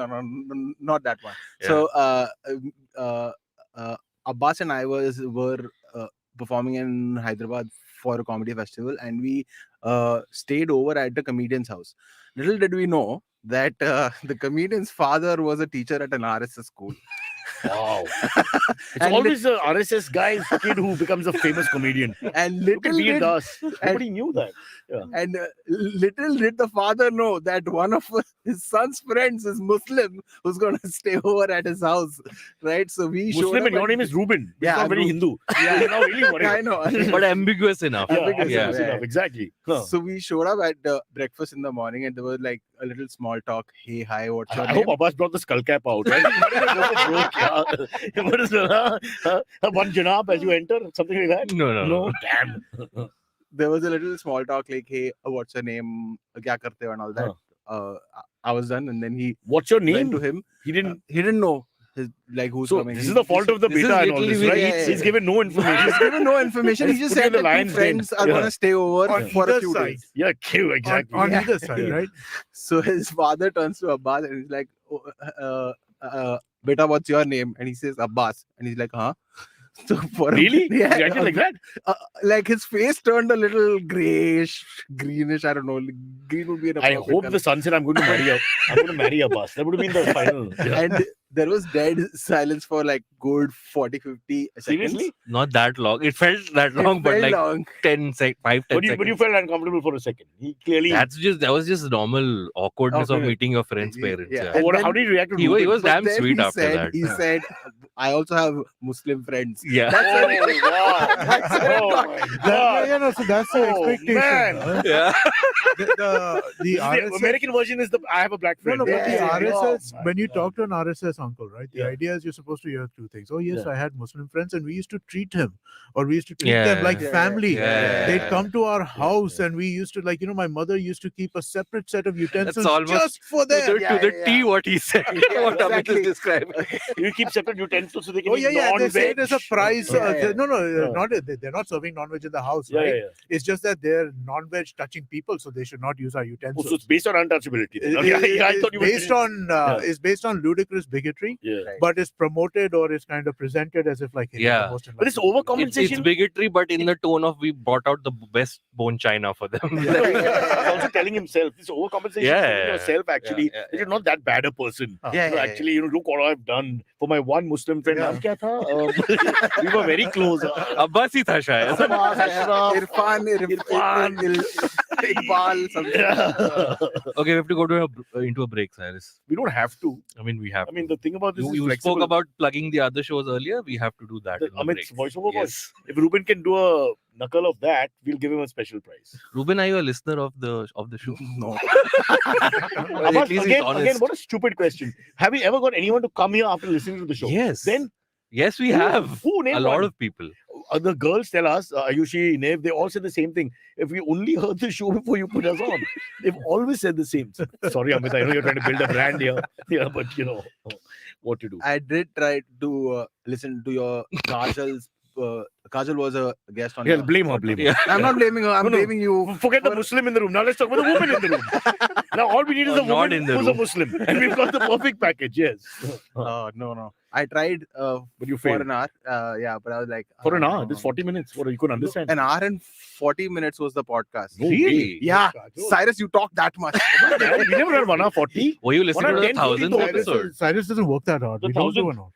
no, not that one. Yeah. So Abbas and I were performing in Hyderabad for a comedy festival, and we stayed over at the comedian's house. Little did we know that the comedian's father was a teacher at an RSS school. Wow. It's And always the RSS guy's kid who becomes a famous comedian. And Look at little me and did, us. Nobody knew that. and little did the father know that one of his son's friends is Muslim who's going to stay over at his house, right? So we showed Muslim up and your at- name is Reuben. It's Yeah, not very Hindu. Yeah. You're not really worried. I know. But ambiguous enough. Yeah, Ambiguous yeah, enough, yeah. enough. Exactly. Huh. So we showed up at breakfast in the morning, and there was like a little small talk. Hey, hi, what's your I name? hope Abbas brought the skull cap out. Right? What is one janab as you enter? Something like that? No. Damn. There was a little small talk like, hey, what's your name? Kya karte ho? And all that. I was done, and then he What's your went name? to him. He didn't. He didn't know who's So coming. this He- is the fault of the this is beta and all literally this, right? very- He's given no information. He's given no information. He Just just put it in said the that two lion's friends den. are Yeah. going to stay over On for a either few side. days. Yeah, Q, exactly. On Yeah. either side, Yeah. right? So his father turns to Abbas and he's like, Beta, what's your name? And he says, Abbas. And he's like, huh? So for Really? yeah, He acted like that? like his face turned a little greenish. I don't know. Green would be an I appropriate hope color. the son said, I'm going to marry Abbas. That would have been the final. Yeah. And there was dead silence for like good 40, 50 seconds. Seriously? Not that long. It felt that long, It but felt like long. 10 seconds. But you felt uncomfortable for a second. He clearly. That was just normal awkwardness of Okay. meeting your friend's parents. Yeah. Yeah. And How then- did he react to He Reuben? was But damn then sweet he after said, that. He said, I also have Muslim friends. Yeah. Oh, wow. That's what I'm Oh, talking my That, God. yeah, no, so that's the Oh, expectation. man. huh? Yeah. The The RSS American version is I have a black No, friend. no, but Yeah. the RSS, Oh, my when you God. talk to an RSS uncle, right? The Yeah. idea is you're supposed to hear two things. Oh, yes, Yeah. I had Muslim friends and we used to treat him or we used to treat Yeah. them like Yeah. family. Yeah. They'd come to our house yeah. and we used to, like, my mother used to keep a separate set of utensils almost just for To them. the, Yeah, to the yeah. T, what he said. Yeah, what Amit exactly. is describing. You keep separate utensils so they can Oh, eat yeah, yeah. They say it as a non-veg. price. Yeah, yeah. No, Yeah. not they're not serving non-veg in the house, Yeah, right? yeah, yeah. It's just that they're non-veg touching people, so they should not use our Oh, utensils. so it's based on untouchability. then. It- Okay, it- I it's thought you were based on Yeah. is based on ludicrous bigotry, Yeah. Right. but is promoted or is kind of presented as if like hey, Yeah. the most But it's enlightened overcompensation. people. It's bigotry, but in the tone of we brought out the best bone china for them. He's also telling himself this overcompensation. Yeah, Telling yeah, yourself actually yeah, that you're not that bad a person. Yeah, No, actually, look what I've done for my one Muslim friend. Yeah. Naam kya tha? We were very close. Abbas ही था शायद. Irfan, Iqbal, something. Yeah. Okay, we have to go into a break, Cyrus. We don't have to. I mean, we have. I mean, the thing about this you, is you flexible. spoke about plugging the other shows earlier. We have to do that. The in the Amit's break. voiceover Yes. voice. If Reuben can do a knuckle of that, we'll give him a special prize. Reuben, are you a listener of the show? No. Well, Abbas, at least he's again, honest. what a stupid question. Have you ever got anyone to come here after listening to the show? Yes. Then Yes, we who- have. Who name A lot one? of people. The girls tell us, Ayushi, Nev, they all say the same thing. If we only heard the show before you put us on, they've always said the same. Sorry, Amit, I know you're trying to build a brand here. Yeah, but what to do. I did try to listen to your Kajal's. Kajal was a guest on. Yeah, your blame her, podcast. blame her. Yeah. I'm not blaming her. I'm No, no. blaming you. Forget the for- Muslim in the room. Now let's talk about the woman in the room. Now all we need is Oh, a not woman in the who's a room. Muslim. And we've got the perfect package, yes. No. I tried But you for failed. an hour. Yeah, but I was like. For an hour, no, this no. 40 minutes. What you couldn't understand. An hour and 40 minutes was the podcast. No Really? way. Yeah, Kajal. Cyrus, you talk that much. We never had 1 hour 40. Were you listening to the 110, 1000th 40 episode? Cyrus doesn't work that hard. The We don't do 1000th. an hour.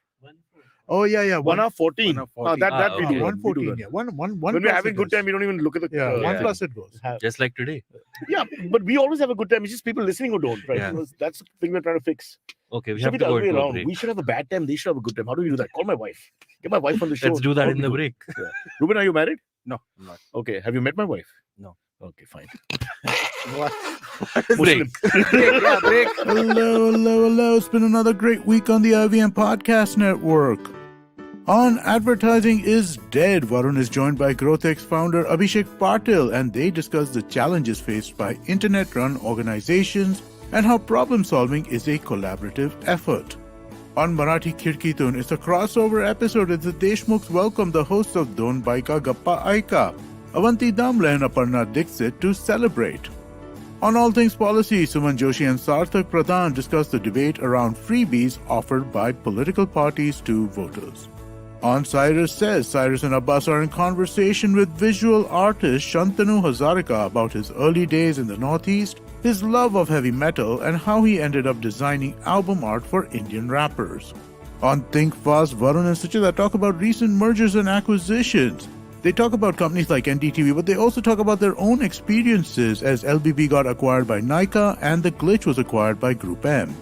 Oh yeah, 1 hour 14. 1 hour 14. That we okay. do. 114. We do that. Yeah, one. When plus we're having it good goes. time, we don't even look at the. Yeah, Yeah. one plus it goes. Just like today. Yeah, but we always have a good time. It's just people listening who don't, right? Yeah. That's the thing we're trying to fix. Okay, we Should have be to the go other way into a around. break. We should have a bad time. They should have a good time. How do we do that? Call my wife. Get my wife on the show. Let's do that How in do the we do break. it? Reuben, are you married? No, I'm not. Okay. Have you met my wife? No. Okay, fine. What? Muslim. Yeah, break. Hello. It's been another great week on the IVM Podcast Network. On Advertising is Dead, Varun is joined by GrowthX founder Abhishek Patil, and they discuss the challenges faced by internet-run organizations and how problem-solving is a collaborative effort. On Marathi Khirkitun, it's a crossover episode as the Deshmukhs welcome the hosts of Don Baika Gappa Aika, Avanti Damle and Aparna Dixit, to celebrate. On All Things Policy, Suman Joshi and Sarthak Pradhan discuss the debate around freebies offered by political parties to voters. On Cyrus Says, Cyrus and Abbas are in conversation with visual artist Shantanu Hazarika about his early days in the Northeast, his love of heavy metal, and how he ended up designing album art for Indian rappers. On Think Fast, Varun and Suchita talk about recent mergers and acquisitions. They talk about companies like NDTV, but they also talk about their own experiences as LBB got acquired by Nykaa and The Glitch was acquired by Group M.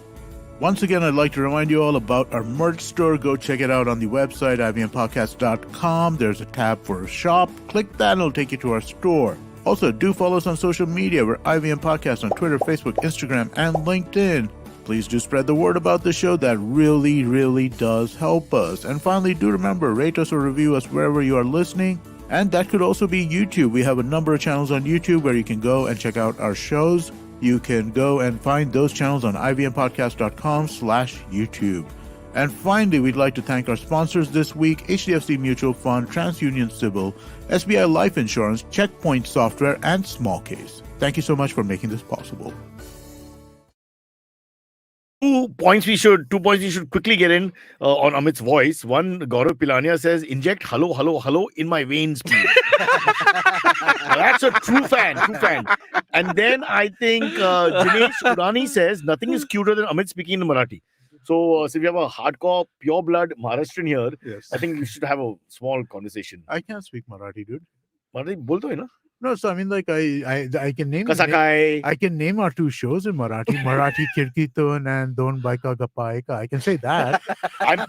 Once again, I'd like to remind you all about our merch store. Go check it out on the website, ivmpodcast.com. There's a tab for a shop. Click that and it'll take you to our store. Also, do follow us on social media. We're IVM Podcast on Twitter, Facebook, Instagram, and LinkedIn. Please do spread the word about the show. That really, really does help us. And finally, do remember, rate us or review us wherever you are listening. And that could also be YouTube. We have a number of channels on YouTube where you can go and check out our shows. You can go and find those channels on ivmpodcast.com/YouTube. And finally, we'd like to thank our sponsors this week, HDFC Mutual Fund, TransUnion Civil, SBI Life Insurance, Checkpoint Software, and Smallcase. Thank you so much for making this possible. 2 points we should quickly get in on Amit's voice. One, Gaurav Pilania says, inject hello, hello, hello in my veins, please. That's a true fan. And then I think Jinesh Urani says, nothing is cuter than Amit speaking in Marathi. So if you have a hardcore, pure blood Maharashtrian here, Yes. I think we should have a small conversation. I can't speak Marathi, dude. Marathi bolto hai na? No, so I mean, like I can name Kasa kai? I can name our two shows in Marathi, Marathi Kirkitun and Don Baika Gappa Aika. I can say that. I'm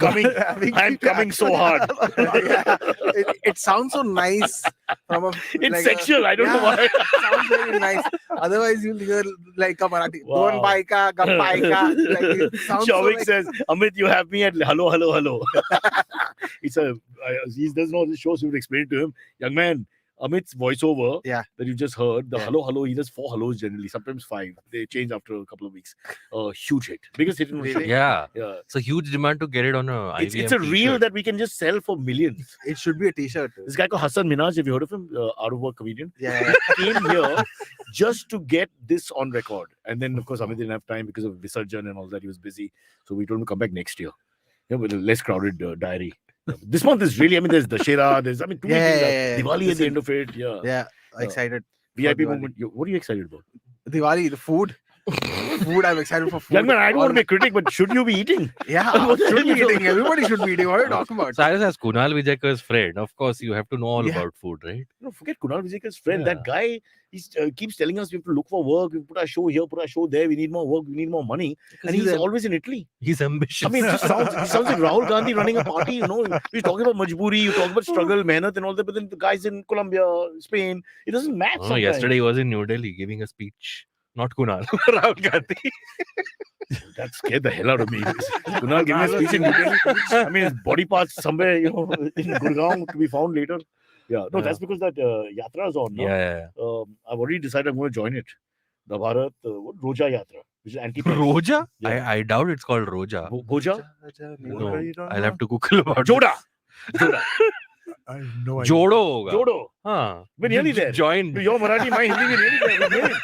coming so hard. Yeah. It sounds so nice. It's like sexual. I don't know why. It sounds very nice. Otherwise, you'll hear like a Marathi. Wow. Don Baika, Gapaika. Like, it sounds so Shavik like, says, Amit, you have me at hello, hello, hello. He doesn't know the show, so we would explain it to him. Young man, Amit's voiceover Yeah. that you just heard, the Yeah. hello, hello, he does 4 hellos generally, sometimes 5. They change after a couple of weeks. Huge hit. Biggest hit in the show. Really? Yeah. Yeah. It's a huge demand to get it on a It's IVM a reel t-shirt. that we can just sell for millions. it should be a t-shirt. This guy called Hassan Minaj, have you heard of him? Out of work comedian. Yeah. Came here just to get this on record. And then, of course, Amit didn't have time because of Visarjan and all that. He was busy. So we told him to come back next year. Yeah, with a less crowded diary. This month is really, there's Dashera, there's, too many things. Yeah. Diwali at the end of it. Yeah. Yeah. Excited. VIP Diwali. moment. What are you excited about? Diwali, the food. Food, I'm excited for food. Young man, I don't want to be a critic, but should you be eating? Yeah, What the should be hell? eating. Everybody should be eating. What are you talking about? Cyrus as Kunal Vijayakar's friend. Of course, you have to know all Yeah. about food, right? No, forget Kunal Vijayakar's friend. Yeah. That guy, he keeps telling us we have to look for work. We put our show here, put our show there. We need more work. We need more money. And he's always in Italy. He's ambitious. I mean, it sounds like Rahul Gandhi running a party, He's talking about majburi, you talk about struggle, mehnat and all that, but then the guy's in Colombia, Spain. It doesn't match. Oh, sometimes. yesterday he was in New Delhi giving a speech. Not Kunal, Rahul Gandhi. That scared the hell out of me. Kunal giving a speech in New Delhi. I mean, his body parts somewhere, in Gurgaon to be found later. Yeah, no, Yeah. that's because that Yatra is on. No? Yeah. I've already decided I'm going to join it. The Bharat Roja Yatra, which is anti Roja? Yeah. I doubt it's called Roja. Goja? No, You don't I'll know? have to Google about Joda. I have no idea. Jodo hoga. Jodo. Huh. We're nearly there. Join Your Marathi, my Hindi, we're nearly there. We made it.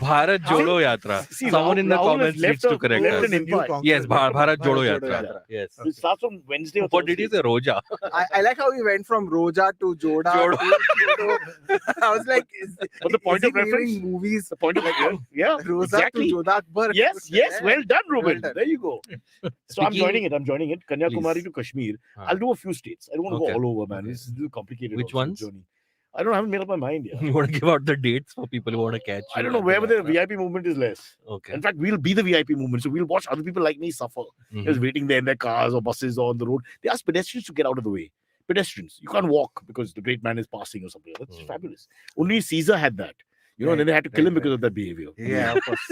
Bharat Jodo Yatra. See, Someone in the Rahul has comments left needs to a- correct left us. an invite. Yes, Bharat Jodo Jodo Yatra. Yatra. Yes. It starts on Wednesday or What did he Thursday. say? Roja. I like how we went from Roja to Joda. Jodo. To I was like, But the point is of he reference, naming movies the point of yeah, Rosa exactly. to Joda Akbar. Yes, well done, Reuben. done. There you go. So I'm Speaking- joining it. Kanyakumari Please. to Kashmir. Huh. I'll do a few states. I don't want to Okay. go all over, man. Okay. It's a little complicated. Which also, the ones? Journey. I haven't made up my mind yet. You want to give out the dates for people who want to catch you? I don't know at wherever the Yatra? VIP movement is less. Okay. In fact, we'll be the VIP movement. So we'll watch other people like me suffer. Mhm. Just waiting there in their cars or buses or on the road. They ask pedestrians to get out of the way. Pedestrians. You can't walk because the great man is passing or something. That's Mm. fabulous. Only Caesar had that. You know, and then they had to kill him Right, because of that behavior. Yeah, of course.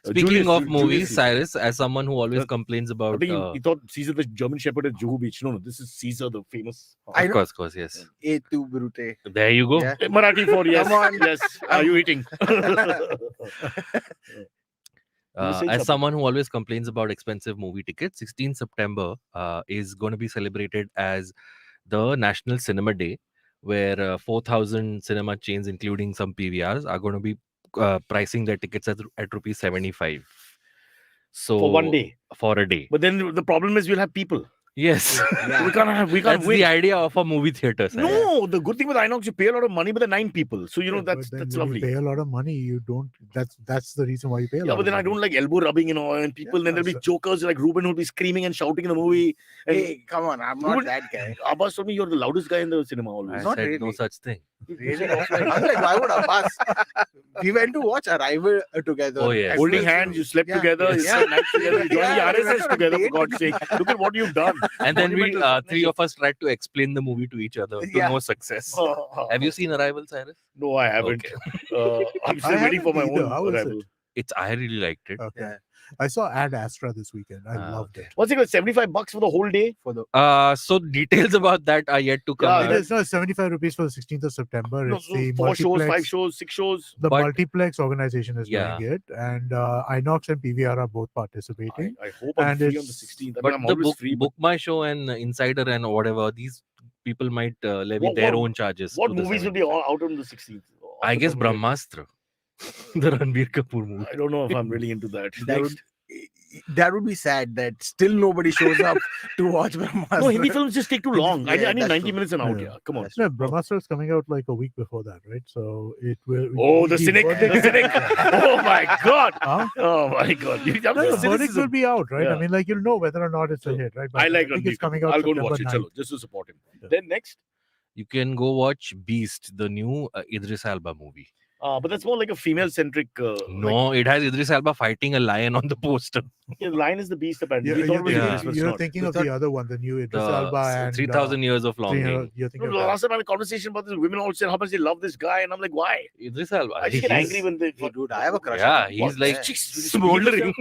Speaking Julius, of Julius movies, Caesar. Cyrus, as someone who always Uh, complains I about, think he thought Caesar the German Shepherd at Juhu Beach. No, this is Caesar the famous. I of know. course, yes. A2 Brute. There you go. Yeah. Marathi for yes. Come on. Yes. Are you eating? You were saying As something. someone who always complains about expensive movie tickets, 16 September is going to be celebrated as the National Cinema Day, where 4,000 cinema chains, including some PVRs, are going to be pricing their tickets at rupees 75. So For one day. For a day. But then the problem is we'll have people. Yes. We can't That's win. the idea of a movie theater. Cyrus. No, the good thing with Inox, you pay a lot of money, but there are 9 people. So, you know, but that's then when lovely. You pay a lot of money. You don't. That's the reason why you pay a lot. Yeah, but then of I money. don't like elbow rubbing, you know, and people, then there'll be so- jokers like Reuben who'll be screaming and shouting in the movie. And Hey, come on. I'm not Reuben- that guy. Abbas told me you're the loudest guy in the cinema always. I Not said no really. such thing. Really? I was like, why would Abbas? We went to watch Arrival together. Oh, yes. Holding Yes. hands, you slept Yeah. together, you Yeah. spent nights together, you joined Yeah, the we went RSS on a together, for date God's sake. Look at what you've done. And then we, Monumental three of us tried to explain the movie to each other to Yeah. no success. Have you seen Arrival, Cyrus? No, I haven't. I'm still I waiting for my haven't either. own How is arrival. I really liked it. Okay. Yeah. I saw Ad Astra this weekend. I Ah, loved okay. it. What's it called? $75 for the whole day? For the So details about that are yet to come Yeah, out. It is not 75 rupees for the 16th of September. No, It's so the 4 shows, 5 multiplex. shows, 6 shows. The But- multiplex organization is Yeah. doing it, and Inox and PVR are both participating. I hope I'm And free on the it's- 16th. I mean, But I'm the always free. Book My Show and Insider and whatever, these people might levy What- their what- own charges. What to the movies will be 75. out on the 16th? I Off the guess top of my head. Brahmastra. The Ranbir Kapoor movie. I don't know if I'm really into that. that Next. would be sad that still nobody shows up to watch Brahmastra. No, Hindi films just take too long. I Yeah, need that's 90 true. minutes and out. Yeah. Yeah, come on. No, Brahmastra is coming out like a week before that, right? So it will. Oh, the cynic. The cynic. Oh my God. Huh? Oh my God. You have No, the the verdict will cynicism. be out, right? Yeah. I mean, like you'll know whether or not it's a So, hit, right? But I like think Ranbir it's coming Kapoor. out. I'll go and watch September it. 9th. Chalo, just to support him. Yeah. Then next. You can go watch Beast, the new Idris Elba movie. But that's more like a female-centric. No, it has Idris Elba fighting a lion on the poster. The Lion is the Beast, apparently. Yeah, We thought it was yeah. Idris, but it's You're not. thinking We of thought the other one, the new Idris The Elba and 3,000 years of longing. You're No, thinking the of last time I had a conversation about this, women all said how much they love this guy, and I'm like, why? Idris Elba. I just get he's- angry when they. Hey, dude, I have a crush. Yeah, on him. he's What? like Yeah. smoldering.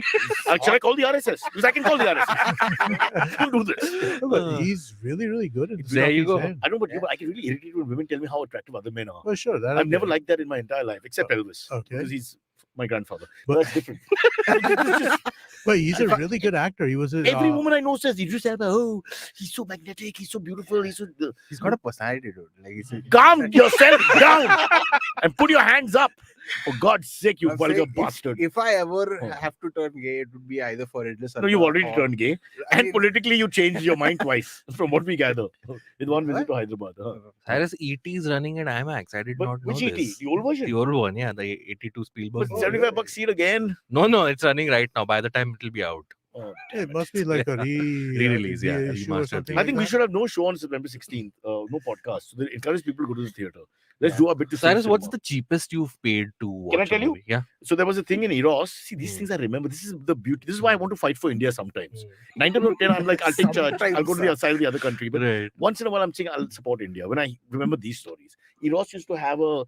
Shall I call the RSS? Because I can call the RSS. Don't do this. that. No, but he's really, really good. In There you go. I know, but I get really irritated when women tell me how attractive other men are. Oh, sure. That I've never liked that in my entire life, except Elvis. okay. Because he's my grandfather. But- But that's different. It's just- But he's a really good actor. He was a, every woman I know says Idris Elba, oh, he's so magnetic, he's so beautiful, he's so. He's got a personality, dude. Like he's Calm yourself down and put your hands up. For God's sake, you I'm vulgar saying bastard. If I ever Oh. have to turn gay, it would be either for Idris No, Elba you've already or- turned gay. I And mean, politically, you changed your mind twice, from what we gather. With one visit to Hyderabad. Huh? Cyrus E.T. is running at IMAX. I did But not know which ET? this. The old version? The old one, yeah, the 82 Spielberg. But movie. 75 bucks seat again. No, it's running right now. By the time it will be out. Oh, It must be like a Re-release, yeah, issue or remastered something. thing. I like think we that. should have no show on September 16th. No podcast. So they encourage people to go to the theater. Let's do a bit to see Cyrus, what's cinema. the cheapest you've paid to watch I tell a you? movie? Yeah. So there was a thing in Eros. See, these Hmm. things I remember. This is the beauty. This is why I want to fight for India sometimes. 9 times out of 10, I'm like, I'll take charge. I'll go to the other side of the other country. But Right. once in a while, I'm saying I'll support India. When I remember these stories, Eros used to have a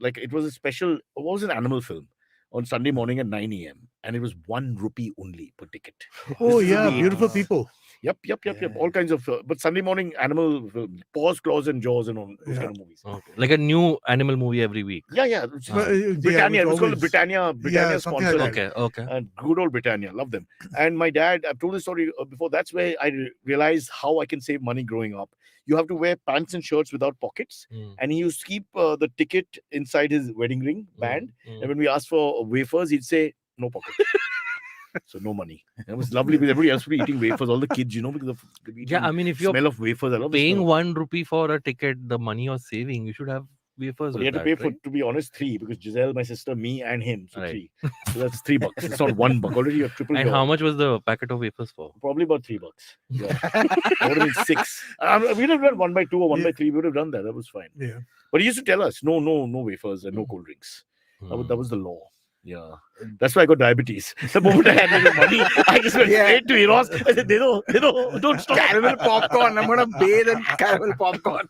like it was a special. What was an animal film on Sunday morning at 9 a.m. and it was 1 rupee only per ticket. Oh This is yeah, the beautiful 80s. people. Yep. Yeah. All kinds of. But Sunday morning animal film, Paws, Claws, and Jaws, and all those Yeah. kind of movies. Okay. Like a new animal movie every week. Yeah. It's But, Britannia. It was called always- Britannia. Britannia something like sponsored. that. Okay. And good old Britannia, love them. And my dad, I've told this story before. That's where I realized how I can save money growing up. You have to wear pants and shirts without pockets, and he used to keep the ticket inside his wedding ring band. And when we asked for wafers, he'd say no pocket. So no money. It was lovely because everybody else would be eating wafers. All the kids, because of the Yeah, I mean, if you're smell of wafers, I love the paying smell. 1 rupee for a ticket, the money you're saving, you should have wafers But with you had to that, pay for, right? to be honest, 3 because Giselle, my sister, me, and him. So Right. 3. So that's $3. It's not $1. Already you're triple. And how much was the packet of wafers for? Probably about $3. Yeah. I would have been 6. We'd have done 1 by 2 or 1 by 3. We would have done that. That was fine. Yeah. But he used to tell us no wafers and no cold drinks. That Hmm. was the law. Yeah. That's why I got diabetes. The moment I had little money, I just went straight to Eros. I said, don't stop. Caramel popcorn. I'm gonna bathe in caramel popcorn.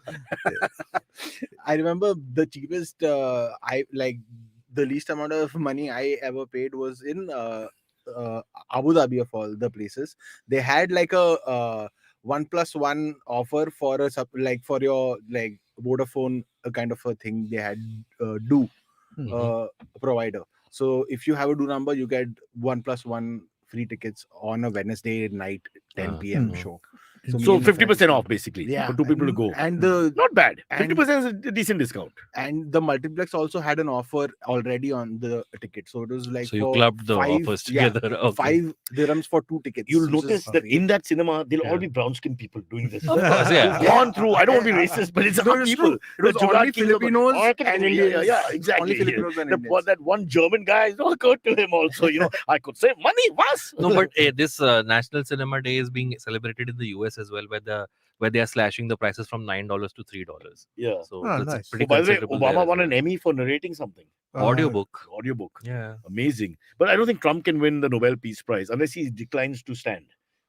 I remember the cheapest the least amount of money I ever paid was in Abu Dhabi of all the places. They had like a 1+1 offer for for your like Vodafone kind of a thing. They had provider. So if you have a do number, you get 1+1 free tickets on a Wednesday night 10 p.m. show. So me and my 50% friends- off basically Yeah, for two people to go. And the Not bad. and- 50% is a decent discount. and the multiplex also had an offer already on the ticket, so it was like So you for clubbed the five- offers yeah, together. Okay. 5 dirhams for 2 tickets. You'll which is notice that great. in that cinema, they'll all Yeah. be brown skinned people doing this. Of course, yeah. Who've gone through, I don't want to be racist, but it's No, our it's people. true. It was The Jugaad only kings of the- Filipinos Okay, and yeah, Indians. yeah, exactly. Only Filipinos and The- Indians. that one German guy, it occurred to him also. I could say money, was. No, but this National Cinema Day is being celebrated in the US as well, where they are slashing the prices from $9 to $3. Yeah. So Oh, that's nice. a pretty Oh, by the way, considerable there Obama as won well. an Emmy for narrating something. Audiobook. Audiobook. Yeah. Amazing. But I don't think Trump can win the Nobel Peace Prize unless he declines to stand.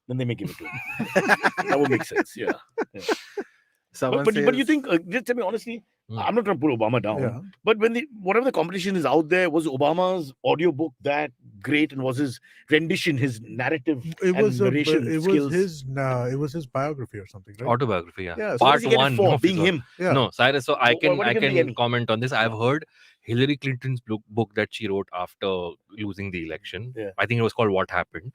Then they may give it to him. That would make sense. Yeah. Someone But you says- think, just tell me honestly, Hmm. I'm not trying to put Obama down. Yeah. But when whatever the competition is out there, was Obama's audiobook that great, and was his rendition, his narrative, It and was narration skills? it was his biography or something, right? Autobiography, yeah. Yeah, so So what Part does he get it 1 for of being his him. Yeah. No, Cyrus. So I What- can what do I you give the can Emmy? comment on this. I've heard Hillary Clinton's book that she wrote after losing the election. Yeah. I think it was called What Happened,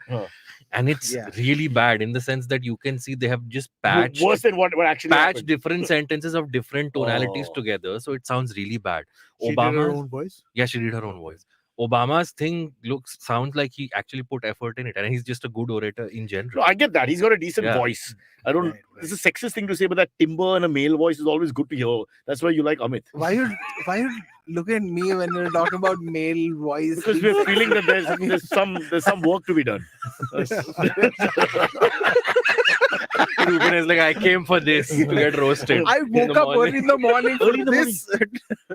and it's Yeah. really bad in the sense that you can see they have just patched Worse than what actually happened. different sentences of different tonalities Oh. together, so it sounds really bad. She did her Obama's own voice. Yeah, she did her own voice. Obama's thing sounds like he actually put effort in it, and he's just a good orator in No, general. I get that. He's got a decent Yeah. voice. I don't. Right, It's a sexist thing to say, but that timbre and a male voice is always good to hear. That's why you like Amit. why you look at me when you're talking about male voice? Because we're feeling that there's some work to be done. Reuben is like, I came for this to get roasted. I in woke the up morning. early in the morning for Early in the this.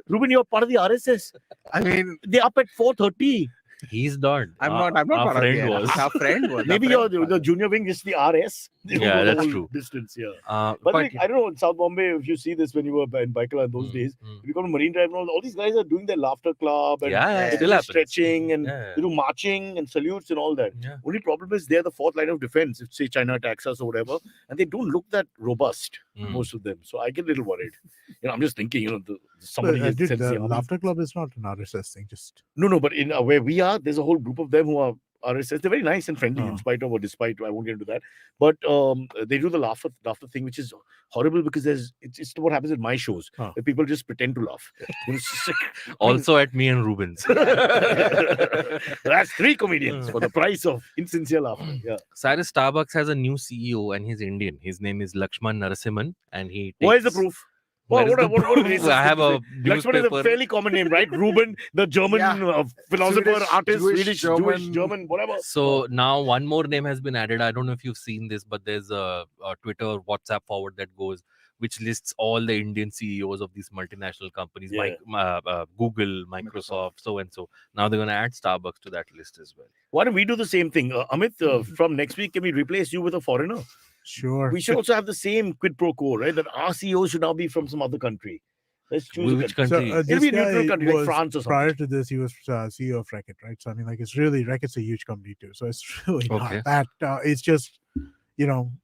Reuben, you're part of the RSS. I mean, They're up at 4:30. He's not. I'm not. I'm not. Our part of friend the- was. Our friend was. Maybe our you're friend the was. junior wing is the RS. They Yeah, go the that's whole true. Distance, yeah. But But like, I don't know in South Bombay if you see this when you were in Baikala in those days. If you go to Marine Drive and all these guys are doing their laughter club and yeah, it it they still do happens. stretching and Yeah. they do marching and salutes and all that. Yeah. Only problem is they're the fourth line of defense if say China attacks us or whatever, and they don't look that robust, Mm. most of them. So I get a little worried. I'm just thinking, somebody has Dude, sent the the army. Laughter Club is not an RSS thing. Just No, but in where we are, there's a whole group of them who are RSS. They're very nice and friendly, in Oh. spite of or despite. I won't get into that. But they do the laughter thing, which is horrible because it's what happens at my shows. Oh. Where people just pretend to laugh. It's just like- Also at me and Reuben's. That's 3 comedians for the price of insincere laughter. Yeah. Cyrus, Starbucks has a new CEO and he's Indian. His name is Lakshman Narasimhan, and he. Where's the takes- proof? Where What is the a proof? racist I have thing to a say. Lakshman is a newspaper. fairly common name, right? Reuben, the German Yeah. philosopher, Swedish, artist, Jewish, Swedish, German. Jewish, German, whatever. So now one more name has been added. I don't know if you've seen this, but there's a Twitter WhatsApp forward that goes, which lists all the Indian CEOs of these multinational companies, Yeah. Google, Microsoft, so and so. Now they're going to add Starbucks to that list as well. Why don't we do the same thing? Amit, from next week, can we replace you with a foreigner? sure. We should also have the same quid pro quo, right? That our CEO should now be from some other country. Let's choose a Which country. country? It'll be a This neutral guy country like was- France or something. Prior to this, he was CEO of Reckitt, right? So I mean, like, it's really Reckitt's a huge company too. So it's really Okay. not that. It's just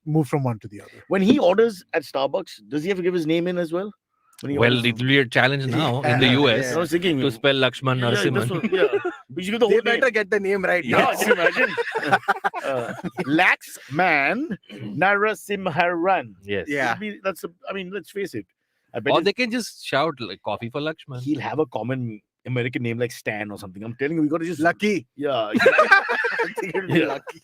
move from one to the other. When he orders at Starbucks, does he have to give his name in as well? When he Well, orders? it will be a challenge now in the Yeah, US I was thinking to spell Lakshman yeah, that's Narasimhan. what- yeah. We should give the They whole better name. get the name right Yeah, now. can you imagine? Laxman Narasimharan. Yes. Yeah. Let's face it. I bet Or his- they can just shout like coffee for Lakshman. he'll have a common American name like Stan or something. I'm telling you, we got to just Lucky. yeah. I think it'll be Yeah. lucky.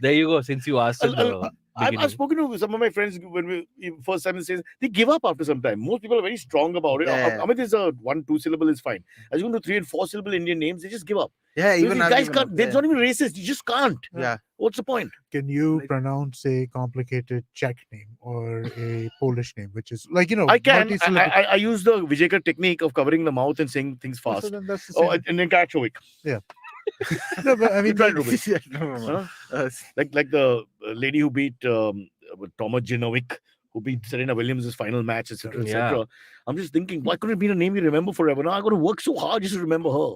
There you go. Since you asked him, A I've beginning. spoken to some of my friends when we first time says they give up after some time. Most people are very strong about it. Yeah. Amit is a 1-2 syllable is fine. As you go to 3 and 4 syllable Indian names, they just give up. Yeah, Because even these I've guys given can't. up, They're yeah. not even racist. You just can't. Yeah. What's the point? Can you Like- pronounce a complicated Czech name or a Polish name, which is like I can. multi-syllable? I use the Vijaykar technique of covering the mouth and saying things So fast. then that's the Oh, same. and then Kachovic. No, but I mean, tried, like, Reuben. No. Huh? Like the lady who beat Thomas Jinovic, who beat Serena Williams' final match, etc. etc. I'm just thinking, why couldn't it be a name you remember forever? Now I got to work so hard just to remember her.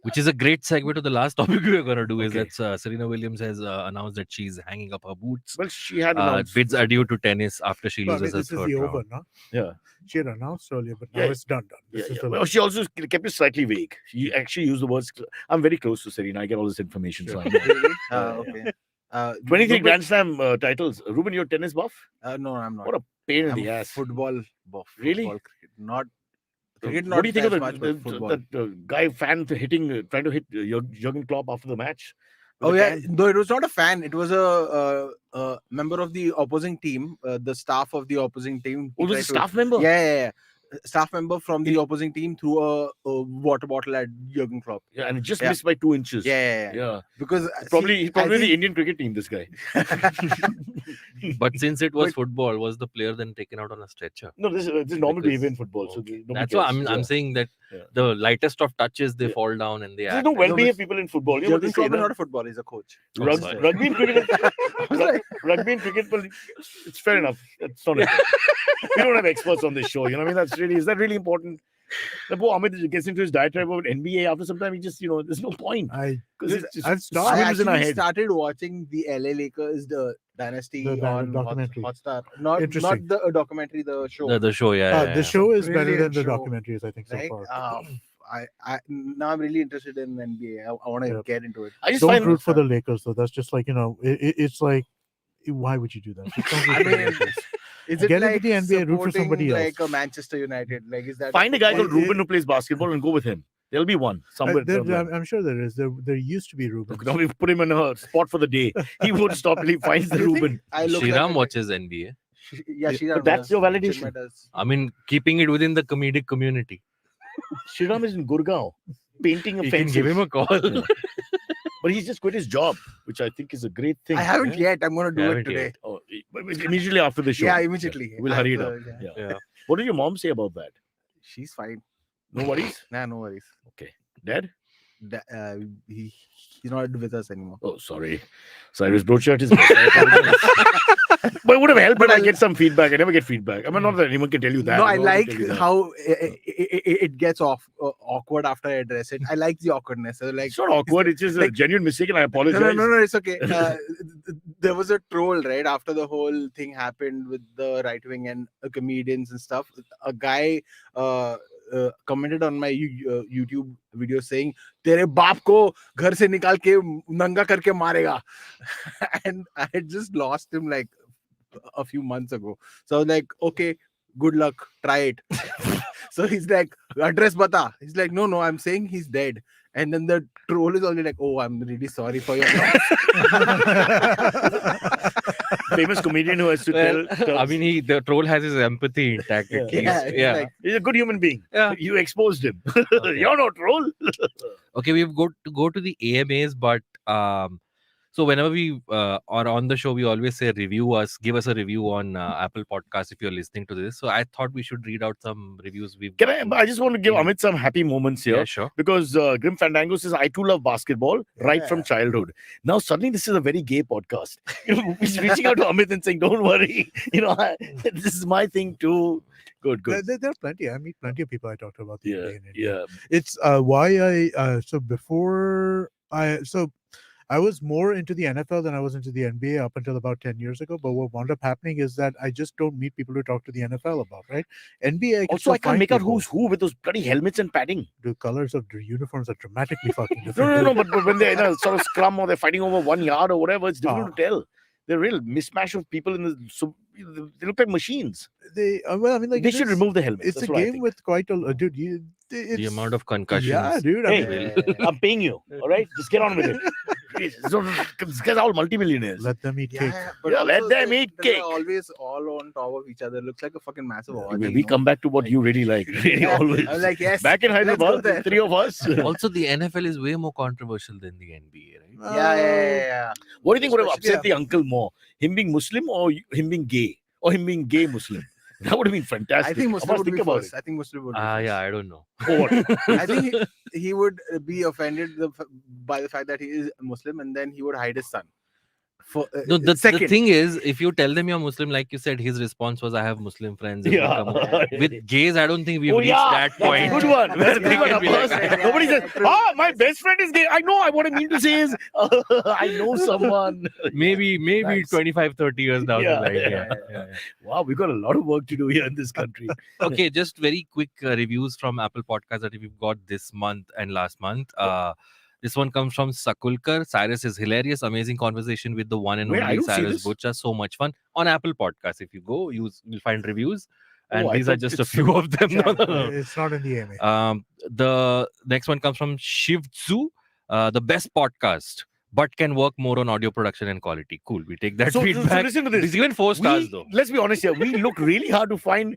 Which is a great segue to the last topic we are going to do. Is Okay. that Serena Williams has announced that she's hanging up her boots. Well, she had announced. Bids adieu to tennis after she well, I mean, loses her this is third the round. over, no? Yeah. She had announced earlier, but now Yeah. it's done. Yeah, This is yeah. the Well, she also kept it slightly vague. She actually used the words. I'm very close to Serena. I get all this information. So I know. Really? Yeah, Okay. 23 no, Grand Slam titles. Ruben, you're a tennis buff? no, I'm not. What a pain in I'm the a ass. football buff. Really? Football, cricket. Not cricket. What Not do you think of as much, but football. that guy fan hitting, trying to hit Jurgen Klopp after the match? with Oh the yeah, can? though it was not a fan. It was a member of the opposing team, the staff of the opposing team. Oh, He it was a tried to- staff member? Yeah. Staff member from the opposing team threw a water bottle at Jurgen Klopp. Yeah, and it just Yeah. missed by 2 inches. Yeah. Yeah. Because He's probably I the Indian cricket team, this guy. But since it was But- football, was the player then taken out on a stretcher? No, this is normal Because- behavior in football. So Okay. nobody That's why cares. I'm Yeah. saying that Yeah. the lightest of touches they Yeah. fall down and they There's act. no as- well-behaved people in football. You know what Jurgen they say, Klopp is no? not a footballer; he's a coach. Oh, Rug- sorry. rugby and cricket. Rugby and cricket. Well, it's fair enough. It's not. important. We don't have experts on this show. You know what I mean? Is that really important? The poor Amit gets into his diatribe about NBA after some time. He just, there's no point. Because it's just I've stopped. I swims in our actually head. started watching the LA Lakers, the Dynasty The on documentary. Hotstar. Not Interesting. the documentary, the show. The show, yeah. The show is better than Brilliant the show. documentaries, I think, so Right? far. I now I'm really interested in NBA. I want to Yeah. get into it. I just Don't find root for the Lakers, though. That's just like, it's like, why would you do that? Just don't root I for the mean, Lakers. Is it Get into like the NBA, root for supporting somebody else. like a Manchester United? Like, is that find a guy called Well, Reuben who plays basketball and go with him. There'll be one somewhere. down the line. I'm sure there is. There used to be Reuben. Look, now we've put him in a spot for the day. He won't stop till he finds the You think Reuben. I look Shriram like watches NBA. Yeah, Shriram But that's does. your validation. Chinmay does. I mean, keeping it within the comedic community. Shriram is in Gurgaon painting a You can fence. give him a call. Yeah. But he's just quit his job, which I think is a great thing. I haven't yet. I'm gonna You do it haven't today. yet. Oh, but immediately after the show. Yeah, immediately. We'll hurry it up. Yeah. Yeah. Yeah. What did your mom say about that? She's fine. No worries? Nah, no worries. Dad? He's not with us anymore. Oh, sorry. Cyrus Brochard is. But it would have helped But if I I'll- get some feedback. I never get feedback. I mean, not that anyone can tell you that. No, I No one can like tell you that. how it gets awkward after I address it. I like the awkwardness. I like It's not awkward. It's just a like- genuine mistake, and I no, apologize. no, it's okay. There was a troll right after the whole thing happened with the right wing and comedians and stuff. A guy commented on my YouTube video saying, "तेरे बाप को घर से निकाल के नंगा करके मारेगा," and I had just lost him like a few months ago. So I was like, okay, good luck, try it. So he's like, address bata. He's like, no, I'm saying he's dead. And then the troll is only like, oh, I'm really sorry for your loss. Famous comedian who has to Well, tell. I mean, the troll has his empathy intact. At least. Yeah, it's Yeah. like, he's a good human being. Yeah. You exposed him. Okay. You're not troll. Okay, we've got to go to the AMAs, but so whenever we are on the show, we always say give us a review on Apple Podcast if you're listening to this. So I thought we should read out some reviews we've. I just want to give Amit some happy moments here. Yeah, sure. Because Grim Fandango says, I too love basketball right from Yeah. childhood. Now, suddenly, this is a very gay podcast. He's reaching out to Amit and saying, don't worry. This is my thing too. Good. There are plenty. I meet plenty of people I talk to about the NBA in India. Yeah. It's why I was more into the NFL than I was into the NBA up until about 10 years ago. But what wound up happening is that I just don't meet people to talk to the NFL about, right? NBA. Also, I can't make out who's who with those bloody helmets and padding. The colors of the uniforms are dramatically fucking different. No, dude. but when they're in a sort of scrum or they're fighting over 1 yard or whatever, it's difficult to tell. They're real mishmash of people they look like machines. They They should remove the helmets. It's That's a what I game think. with quite a dude. The amount of concussions. Yeah, dude. I Hey, mean, I'm paying you. All right, just get on with it. This guy's all multimillionaires. Let them eat cake. but Yeah, let also them eat they're cake. always all on top of each other. Looks like a fucking massive orgy. We come back to what you really like. Really, Yeah, always. I'm like, yes, Back in let's go Hyderabad, there. three of us. Also, the NFL is way more controversial than the NBA, right? Yeah. What do you think would have Especially- upset the uncle more? Him being Muslim or him being gay? Or him being gay Muslim? That would have been fantastic. I think Muslim Abbas, would be think about first. I think Muslim would be Ah, first. yeah, I don't know. it. For what? I think he would be offended by the fact that he is Muslim, and then he would hide his son. For No, the second, thing is, if you tell them you're Muslim, like you said, his response was, "I have Muslim friends." It will Yeah. come- With gays, I don't think we've Oh, reached yeah, that that's a point. good one. That's a They good one, can be Abbas. like that. Nobody says, true. my best friend is gay. I know. What I mean to say is, I know someone. Maybe Nice. 25, 30 years down Yeah, the line. yeah, Yeah. Wow, we've got a lot of work to do here in this country. Okay, just very quick reviews from Apple Podcasts that we've got this month and last month. This one comes from Sakulkar. Cyrus is hilarious, amazing conversation with the one and Wait, I only don't see Cyrus this. Butcher. So much fun on Apple Podcasts. If you go, you'll find reviews, and Oh, I these are thought just a it's few of them. No, no, no. It's not in the AMA. The next one comes from Shivtsu, the best podcast, but can work more on audio production and quality. Cool. We take that So feedback. listen to this. He's given 4 stars though. Let's be honest here. We look really hard to find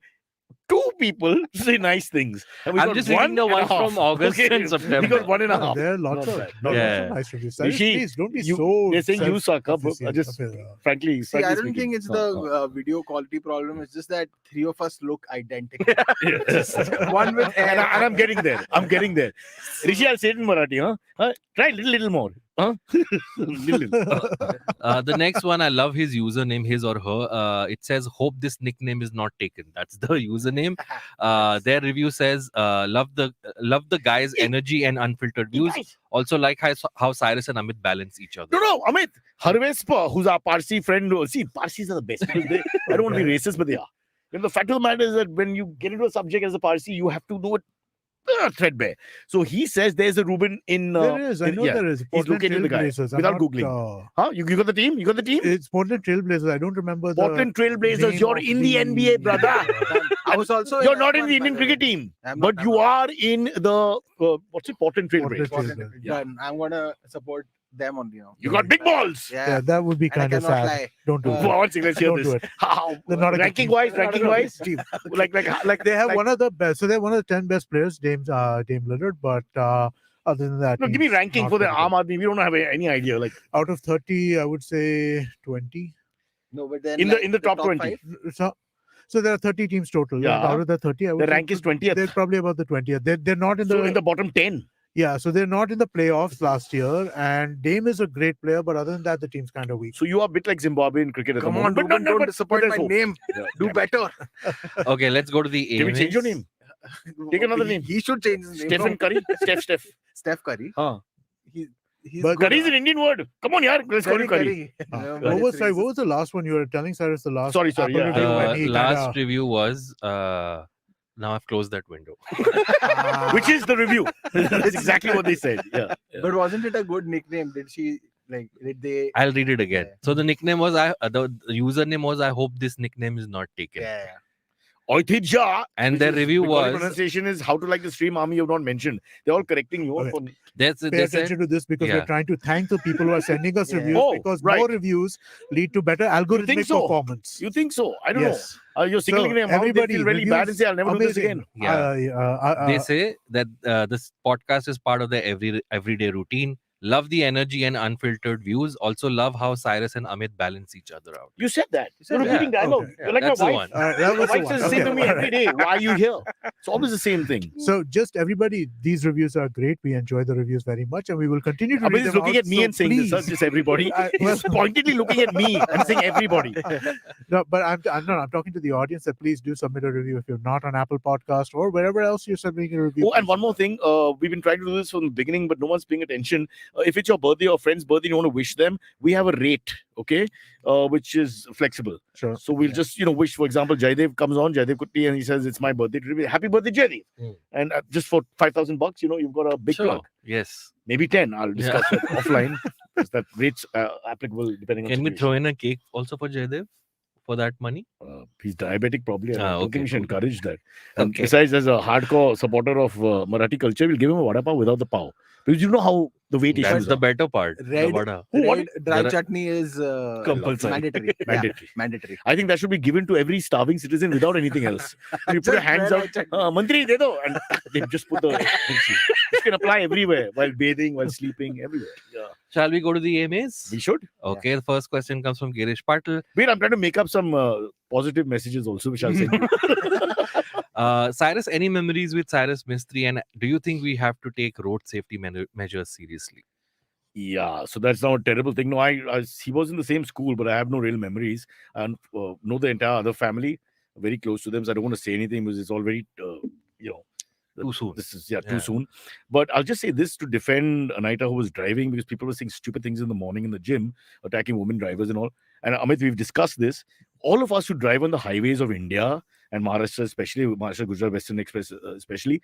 two people to say nice things. And we I'm got just reading the one and a ones from half. August Okay, and September. We got one and a half. There are lots Not of, bad, lots not of bad. nice reviews. Rishi, Please don't be you- so. they're saying you suck up. self-sufficient. Just Okay, frankly, see, I don't speaking. think it's the video quality problem. It's just that three of us look identical. One with hair. and I'm getting there. I'm getting there. Rishi, I'll say it in Marathi, huh? Try a little more. Huh? little. The next one, I love his username, his or her. It says, "Hope this nickname is not taken." That's the username. Their review says, "Love the guy's energy and unfiltered views. Also like how Cyrus and Amit balance each other." No, Amit. Harvespa, who's our Parsi friend. See, Parsis are the best. I don't want to be racist, but they are. The fact of the matter is that when you get into a subject as a Parsi, you have to know it threadbare. So he says there's a Reuben in. there is. I know yeah. there is. He's Portland located the guy Trailblazers. I'm without not, Googling. Huh? You got the team? You got the team? It's Portland Trailblazers. I don't remember the. Portland Trailblazers. name You're of in the NBA, brother. I was also. You're not in that the one, by Indian the cricket way. team, I'm but not- you are in the what's it? Portland Trailblazers. Portland Important. Trailblazers. Done. I'm gonna support them on You got big balls. Yeah, Yeah. that would be And I kind of cannot sad. lie. Don't do it. Well, one second, let's hear Don't this. do it. How They're not a good ranking team. wise, They're not a ranking good wise, team. like They have like- one of the best. So they're one of the 10 best players, Dame Lillard. But other than that, No, give me he's ranking not for the very Aam good. Aadmi. We don't have any idea. Like Out of 30, I would say 20. No, but then In the top 20. 5, So there are 30 teams total. Yeah. Out of the 30, I would the say rank is 20th. they're probably about the 20th. They're not in So the, in the bottom 10. yeah. So they're not in the playoffs last year. And Dame is a great player, but other than that, the team's kind of weak. So you are a bit like Zimbabwe in cricket at Come the on, moment. Reuben, don't but disappoint there's my hope. name. Yeah, Do damn. better. Okay, let's go to the Can we change your AMAs. name? Take another name. He should change his name. Stephen from Curry? Steph. Steph Curry. Huh. He's But good. Curry is an Indian word. Come on, yaar. Let's call you Curry. What But was it's sorry, what racist. was the last one you were telling Cyrus? The last Sorry, Apple yeah. review when he Last kinda, review was now I've closed that window. Which is the review. That's exactly what they said. Yeah. But wasn't it a good nickname? Did she did they? I'll read it again. Yeah. So the nickname was the username was, "I hope this nickname is not taken." Yeah. Oitija. And which their is- review we call it was pronunciation is how to like the stream army you've not mentioned. They're all correcting you. Okay. For, they pay said attention to this because yeah. we're trying to thank the people who are sending us Yeah. reviews Oh, because right. more reviews lead to better algorithmic so? performance. you think so? I don't Yes. know. You're singling So, them out. They everybody, feel really bad and say, I'll never do this amazing. again. Yeah. They say that this podcast is part of their everyday routine. Love the energy and unfiltered views. Also love how Cyrus and Amit balance each other out. You said that. said You're that. repeating dialogue. Okay. You're like That's my the wife. one. That My was the wife one. says the same to me Okay. every day. Why are you here? It's always the same thing. So just everybody, these reviews are great. We enjoy the reviews very much, and we will continue to Abid read is them looking out. at me So and saying this, please- just everybody. He's pointedly looking at me and saying everybody. No, but I'm talking to the audience that please do submit a review if you're not on Apple Podcast or wherever else you're submitting a review. Oh, and one more thing. We've been trying to do this from the beginning, but no one's paying attention. If it's your birthday or friend's birthday, you want to wish them, we have a rate, okay, which is flexible. Sure. So we'll just, wish, for example, Jaidev comes on, Jaidev Kutti, and he says, it's my birthday. Happy birthday, Jaidev. Mm. And just for $5,000, you've got a big Sure. plug. Yes. Maybe 10. I'll discuss that offline. Because that rate's applicable depending on Can we situation. throw in a cake also for Jaidev for that money? He's diabetic, probably. I don't Okay, think we should cool. encourage that. And Okay. besides, as a hardcore supporter of Marathi culture, we'll give him a vada pav without the pav. Because you know how The weight That's issues the are better part. The Red, vada. red dry There are- chutney is Compulsory. mandatory. mandatory. Yeah, mandatory. I think that should be given to every starving citizen without anything else. And you put your Just hands dry out, chutney. Mantri, de do, and they just put the mirchi. This can apply everywhere, while bathing, while sleeping, everywhere. Yeah, Shall we go to the AMAs? we should. Okay, the first question comes from Girish Patil. Wait, I'm trying to make up some positive messages also, which I'll send you. Cyrus, any memories with Cyrus Mistry, and do you think we have to take road safety measures seriously? Yeah, so that's now a terrible thing. No, he was in the same school, but I have no real memories. And know the entire other family, very close to them. So I don't want to say anything because it's all very, Too soon. This is too Yeah. soon. But I'll just say this to defend Anita, who was driving, because people were saying stupid things in the morning in the gym, attacking women drivers and all. And Amit, we've discussed this. All of us who drive on the highways of India and Maharashtra, especially Maharashtra, Gujarat, Western Express, especially,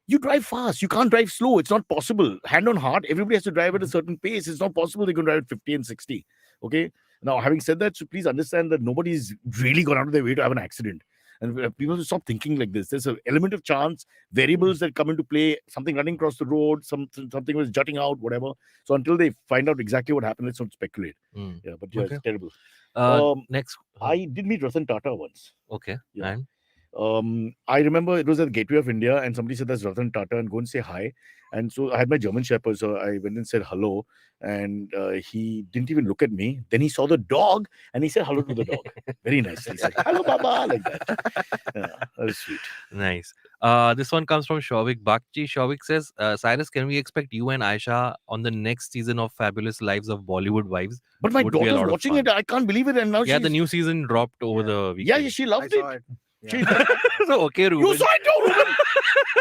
you drive fast. You can't drive slow. It's not possible. Hand on heart, everybody has to drive at a certain pace. It's not possible they can drive at 50 and 60. Okay. Now, having said that, so please understand that nobody's really gone out of their way to have an accident. And people should stop thinking like this. There's an element of chance, variables that come into play, something running across the road, something was jutting out, whatever. So until they find out exactly what happened, let's not speculate. Mm. Yeah, but yeah, Okay. it's terrible. Next. I did meet Ratan Tata once. Okay. Yeah. And I remember it was at the Gateway of India, and somebody said that's Ratan Tata, and go and say hi. And so I had my German Shepherd, so I went and said hello, and he didn't even look at me. Then he saw the dog, and he said hello to the dog. Very nicely. He said, hello, Baba, like that. Yeah, that was sweet. nice. This one comes from Shavik Bakchi. Shavik says, Cyrus, can we expect you and Aisha on the next season of Fabulous Lives of Bollywood Wives? But my Would be a lot daughter's of watching fun. it. I can't believe it. And now Yeah, she's... the new season dropped over the Yeah, weekend. she I loved saw it. it. She- Yeah. So, okay, Reuben. You saw it too, Reuben.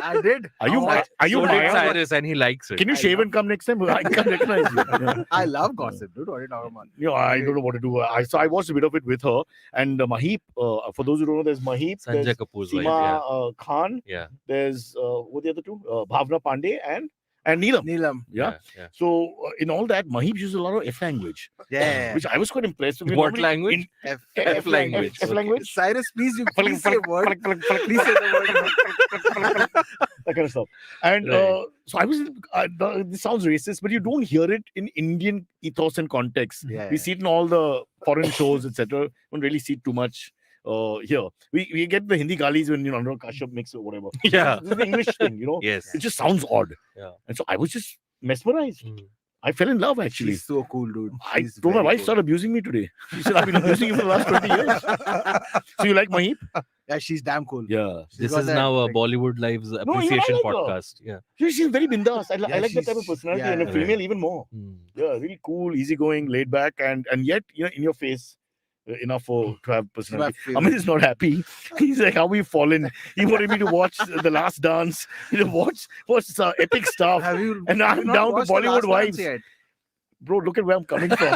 I did. Are you Oh, mad? Are you so did Maya? Cyrus, and he likes it. Can you I shave love- and come next time? I can't recognize you. Yeah. I love gossip, dude. What are you talking about? You know, I don't know what to do. I watched a bit of it with her. And Mahip, for those who don't know, there's Mahip, Sanjay there's Kapoor's wife. Seema Khan, Yeah. there's what are the other two? Bhavna Pandey and Neelam. Neelam. Yeah. Yeah. So in all that, Mahip uses a lot of F language, Yeah. which I was quite impressed with. What Normally language? F, F language. F Okay. language. Cyrus, please, you Falak, please say a falak, word. falak, falak, falak, Please say the word. that kind of stuff. And Right. so I was, this sounds racist, but you don't hear it in Indian ethos and context. Yeah. We see it in all the foreign shows, etc. Don't really see it too much here. We get the Hindi galis when Anurag Kashyap makes or whatever. Yeah. This is the English thing, Yes. It just sounds odd. Yeah. And so I was just mesmerized. Mm. I fell in love actually. She's so cool, dude. I She's told my very wife, cool. start abusing me today. She said, I've been abusing you for the last 20 years. So you like Mahip? Yeah, she's damn cool. Yeah. She's This got is that, now a like- Bollywood Lives even I appreciation like her. podcast. Yeah. She's very bindas. I Yeah, like that type of she's- personality, yeah, and a right. female even more. Mm. Yeah, really cool, easygoing, laid back, and yet in your face enough to have She's my personality. favorite. Amit is not happy. He's like, how we fallen. He wanted me to watch The Last Dance. Watch epic stuff. Have you? And have I'm you not down to watched The Bollywood Last Dance vibes. yet? Bro, look at where I'm coming from.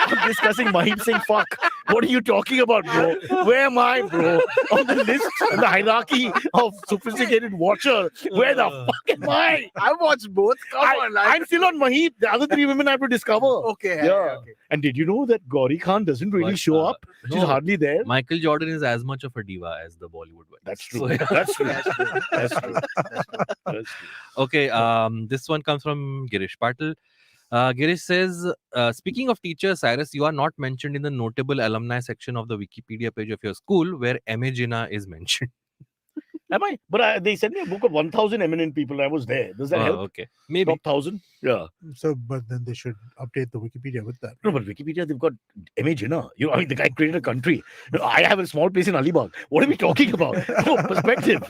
I'm discussing Mahim saying fuck. What are you talking about, bro? Where am I, bro? On the list and the hierarchy of sophisticated watcher. Where the fuck am I? I watched both. Come on, like, I'm still on Mahim. The other three women I have to discover. okay. Yeah. Okay. And did you know that Gauri Khan doesn't really But, show up? She's no. hardly there. Michael Jordan is as much of a diva as the Bollywood wives. That's true. So, yeah. That's true. That's true. That's true. That's true. That's true. Okay, this one comes from Girish Patil. Girish says, speaking of teachers, Cyrus, you are not mentioned in the notable alumni section of the Wikipedia page of your school where M.A. Jinnah is mentioned. Am I? But they sent me a book of 1,000 eminent people. And I was there. Does that help? Okay, maybe. Top 1,000? Yeah. So, but then they should update the Wikipedia with that. No, but Wikipedia, they've got M.A. Jinnah. I mean, the guy created a country. I have a small place in Alibag. What are we talking about? No, perspective.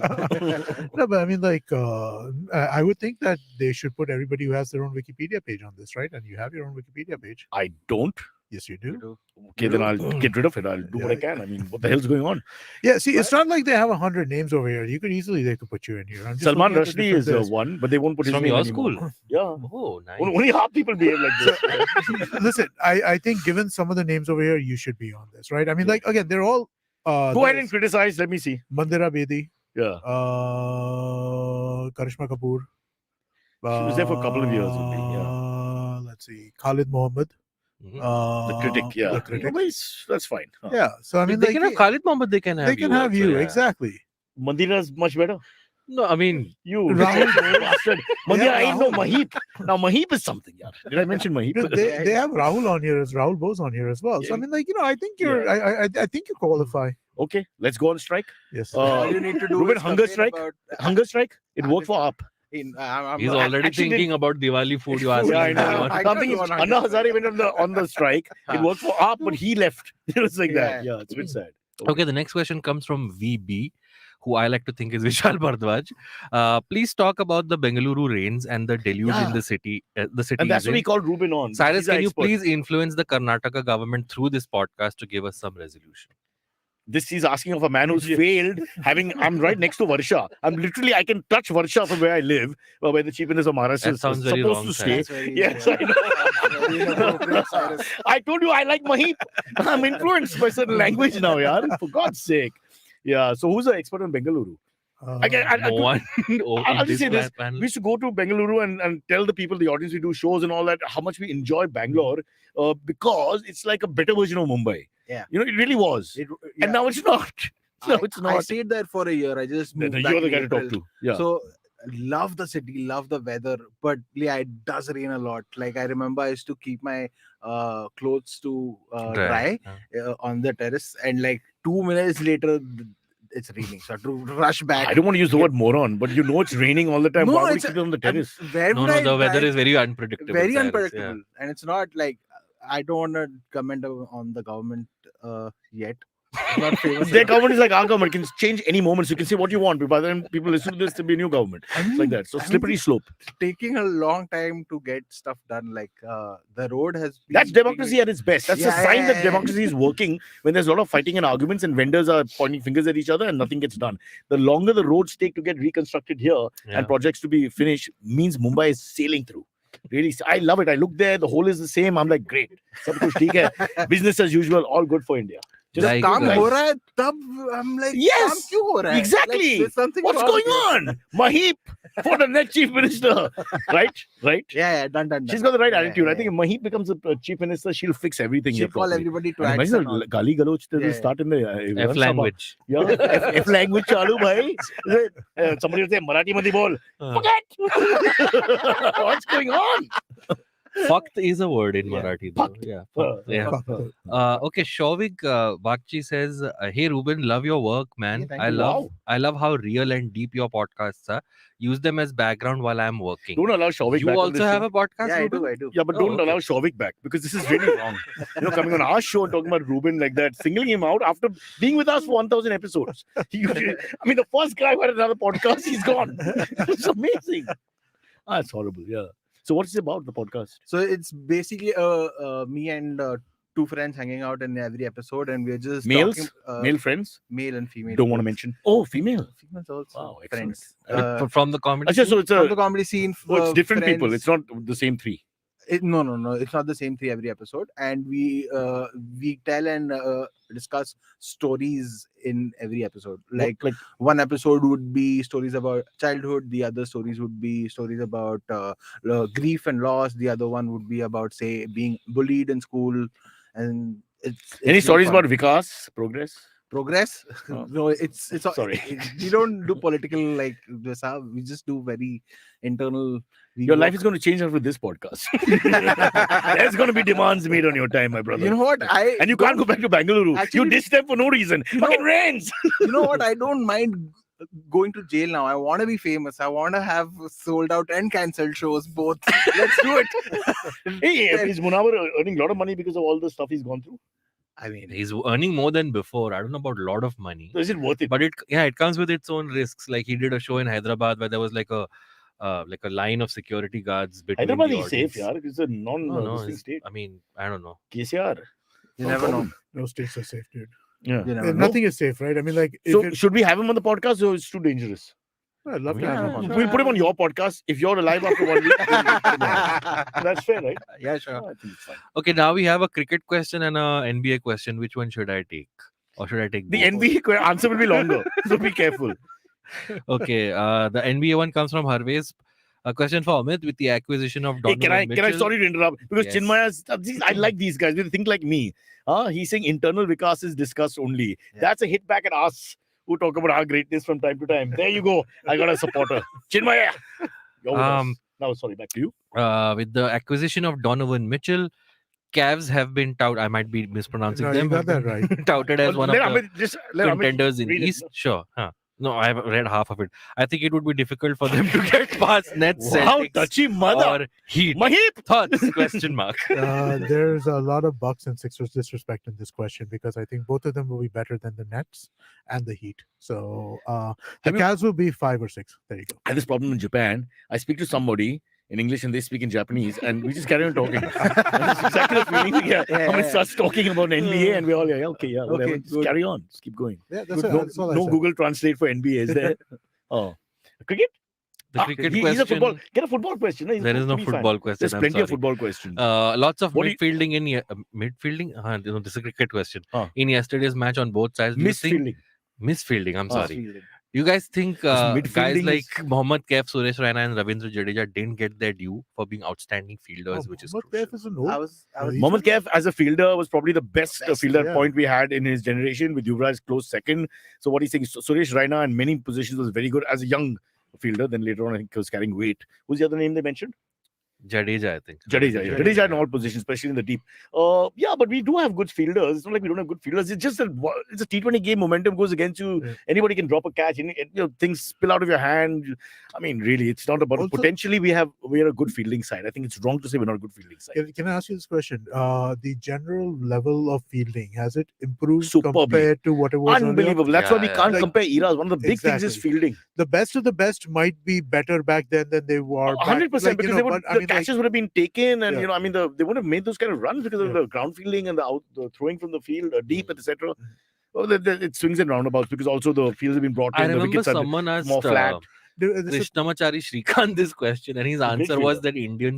No, but I mean, like, I would think that they should put everybody who has their own Wikipedia page on this, right? And you have your own Wikipedia page. I don't. Yes, you do. Okay, then I'll get rid of it. I'll do what I can. I mean, what the hell's going on? Yeah, see, it's not like they have 100 names over here. You could easily, they could put you in here. I'm just Salman looking at the Rushdie is different one, but they won't put his From name your anymore. school? Yeah. Oh, nice. Only half people behave like this. lists. Listen, I think given some of the names over here, you should be on this, right? I mean, like, again, they're all. Go ahead and criticize. Let me see. Mandira Bedi, Yeah. Karishma Kapoor. She was there for a couple of years only, Let's see, Khalid Mohammed. Mhm. The critic, yeah. The critic. But that's fine. Yeah, so I mean, they like, can have Khalid Mohammed, they can have they can you have also, you, yeah. exactly. Mandira's much better. No, I mean, You Rahul bastard. Madhya, Yeah, I know Rahul. Mahip. Now Mahip is something, yaar. Did I mention Mahip? Because they have Rahul on here, as Rahul Bose on here as well. So I mean, like, I think you're, I think you qualify. Okay, let's go on strike. Yes. All you need to do Reuben, is hunger complain strike. about. Hunger strike. It worked for up. I'm he's not- already actually thinking about Diwali food. You asked Yeah, I him know. about. I Something can't is go on Anna hunger Hazare went on the strike. It worked for up, but he left. It was like that. Yeah. Yeah, it's a bit sad. Okay, the next question comes from VB, who I like to think is Vishal Bhardwaj. Please talk about the Bengaluru rains and the deluge in Yeah. the city. The city And that's is what in. we call Reuben on. Cyrus, He's our can you expert. please influence the Karnataka government through this podcast to give us some resolution? This he's asking of a man who's failed. I'm right next to Varsha. I can touch Varsha from where I live, where the chief minister of Maharashtra That is sounds very supposed wrong, to Cyrus. stay. That's very, Yes, I that's very inappropriate, know. Cyrus. I told you I like Mahip. I'm influenced by certain language now, yaar. For God's sake. Yeah. So who's the expert on Bengaluru? No one. I'll in just say this. panel. We used to go to Bengaluru and tell the people, the audience, we do shows and all that, how much we enjoy Bangalore because it's like a better version of Mumbai. Yeah. It really was. And now it's not. No, it's I not. stayed there for a year. I just moved back You're the in guy to talk April. to. Yeah. So love the city, love the weather, but yeah, it does rain a lot. Like I remember, I used to keep my clothes to dry on the terrace, and like 2 minutes later, it's raining. So I had to rush back. I don't want to use the word moron, but it's raining all the time. No, Why would you it's keep it on the I'm- terrace? Where No, would no, I the weather drive? is very unpredictable. Very Cyrus, unpredictable, yeah. and it's not like I don't want to comment on the government yet. It's not famous. Their enough. government is like our government. It can change any moment. So you can say what you want. But by the time people listen to this, there'll be a new government. It's like that. So slippery slope. Taking a long time to get stuff done. Like the road has been. That's democracy at its best. That's a Yeah, sign yeah, that yeah. democracy is working when there's a lot of fighting and arguments and vendors are pointing fingers at each other and nothing gets done. The longer the roads take to get reconstructed here Yeah. and projects to be finished means Mumbai is sailing through. Really, I love it. I look there, the whole is the same. I'm like, great. Sab kuch theek hai. Business as usual, all good for India. Just Like- काम like- हो रहा है तब I'm like Yes, काम क्यों हो रहा है? exactly. Like, there's something What's wrong going here. on? Mahip for the next chief minister. Right? Yeah, done. She's got the right Yeah, attitude. I yeah. think if Mahip becomes a chief minister, she'll fix everything She'll here call properly. everybody to And act. imagine and all. the gali galoch that will Yeah. start in the F Vidhan Sabha. language. Yeah, F language chalu bhai. Somebody will say Marathi madi bol. Forget. What's going on? Fucked is a word in Yeah. Marathi. Though. Yeah. fucked, yeah. Fuck the- Okay, Shovik Bakchi says, "Hey Reuben, love your work, man. Yeah, thank I you. love, Wow. I love how real and deep your podcasts are. Use them as background while I'm working. Don't allow Shovik You back on also this have show. a podcast, Yeah, Reuben? I do. Yeah, but Oh, don't okay. allow Shovik back because this is really wrong. Coming on our show and talking about Reuben like that, singling him out after being with us for 1,000 episodes. The first guy who had another podcast, he's gone. It's amazing. It's horrible. Yeah. So what's it about, the podcast? So it's basically me and two friends hanging out in every episode, and we're just Males? talking, Male friends? male and female. Don't want to both. mention. Oh, female. Females also. Wow, excellent. Friends. From the comedy. Achha, so it's From the comedy scene. it's different people. friends. It's not the same three. No. It's not the same three every episode, and we tell and discuss stories in every episode. Like one episode would be stories about childhood, the other stories would be stories about grief and loss, the other one would be about, say, being bullied in school, and it's Any really stories fun. about Vikas, progress? Progress? Oh. No, it's Sorry. we don't do political like this. We just do very internal. Your life is going to change after this podcast. There's going to be demands made on your time, my brother. You know what? And you can't go back to Bengaluru. You Actually- ditched them for no reason. Fucking rains. You know what? I don't mind going to jail now. I want to be famous. I want to have sold out and cancelled shows both. Let's do it. Hey, is Munawar earning a lot of money because of all the stuff he's gone through? I mean, He's earning more than before. I don't know about a lot of money. So is it worth it? But it comes with its own risks. Like he did a show in Hyderabad where there was like a line of security guards between Hyderabad the is safe, audience. yaar. It's a No, non-existing it's- state. I mean, I don't know. KCR. you never know. No states are safe, dude. Yeah. You never know. Nothing is safe, right? I mean, like, So should we have him on the podcast or it's too dangerous? I'd love to Yeah, have him on. sure. We'll put him on your podcast. If you're alive after 1 week, we'll put him on. That's fair, right? Yeah, sure. I think it's fine. Okay, now we have a cricket question and a NBA question. Which one should I take? Or should I take The both? NBA answer will be longer, so be careful. Okay, the NBA one comes from Harvez. A question for Amit: with the acquisition of Hey, Donovan can I Mitchell- sorry to interrupt because Yes. Chinmaya's I like these guys. They think like me. He's saying internal Vikas is discussed only. Yeah. That's a hit back at us who talk about our greatness from time to time. There you go. I got a supporter. Chinmaya. You're with us. Now, sorry, back to you. With the acquisition of Donovan Mitchell, Cavs have been touted. I might be mispronouncing No, them. you got have that been right. touted as one of let the Amit, just let Amit contenders in read it. East. Sure. Huh. No, I have read half of it. I think it would be difficult for them to get past Nets, Wow, Celtics, touchy mother. or Heat. Mahip. Thoughts? Question mark. There's a lot of Bucks and Sixers disrespect in this question because I think both of them will be better than the Nets and the Heat. So the Have you- Cavs will be 5 or 6. There you go. I had this problem in Japan. I speak to somebody in English and they speak in Japanese, and we just carry on talking. That's exactly the feeling. Yeah. Amit starts talking about NBA, and we're all like, okay, yeah, whatever. Okay, Just good. carry on. Just keep going. Yeah, that's, Good. that's all I No said. Google Translate for NBA, is there? Oh. Cricket? The cricket He's question. a football. Get a football question. No, he's There is no totally fine. football question. There's I'm plenty of sorry. football questions. Lots of What do you- midfielding in midfielding. No, this is a cricket question. Huh. In yesterday's match on both sides, do you think Misfielding. misfielding? I'm sorry. Misfielding. Do you guys think guys midfielding like is- Mohammad Kaif, Suresh Raina, and Ravindra Jadeja didn't get their due for being outstanding fielders, which is Mohammad crucial? Kaif is an old. I was he's Mohammad Kaif as a fielder was probably the best, Best, fielder yeah. point we had in his generation, with Yuvraj close second. So what he's saying, Suresh Raina in many positions was very good as a young fielder. Then later on, I think he was carrying weight. Who's the other name they mentioned? Jadeja, I think. Jadeja. Yeah. Jadeja in all positions, especially in the deep. Yeah, but we do have good fielders. It's not like we don't have good fielders. It's just that it's a T20 game. Momentum goes against you. Yeah. Anybody can drop a catch. Things spill out of your hand. I mean, really, it's not about. Also- Potentially, we are a good fielding side. I think it's wrong to say we're not a good fielding side. Can I ask you this question? The general level of fielding, has it improved Superbly. compared to what it was earlier? Unbelievable. That's why we Yeah, can't like- compare eras. One of the big things is Exactly. fielding. The best of the best might be better back then than they were. 100%, because the catches would have been taken, and Yeah. they would have made those kind of runs because of Yeah. the ground fielding and the throwing from the field deep, etc. Mhm. Oh, it swings and roundabouts because also the fields have been brought I in. The remember wickets are someone asked more flat. Krishnamachari Shrikant this question, and his A great answer was fielder.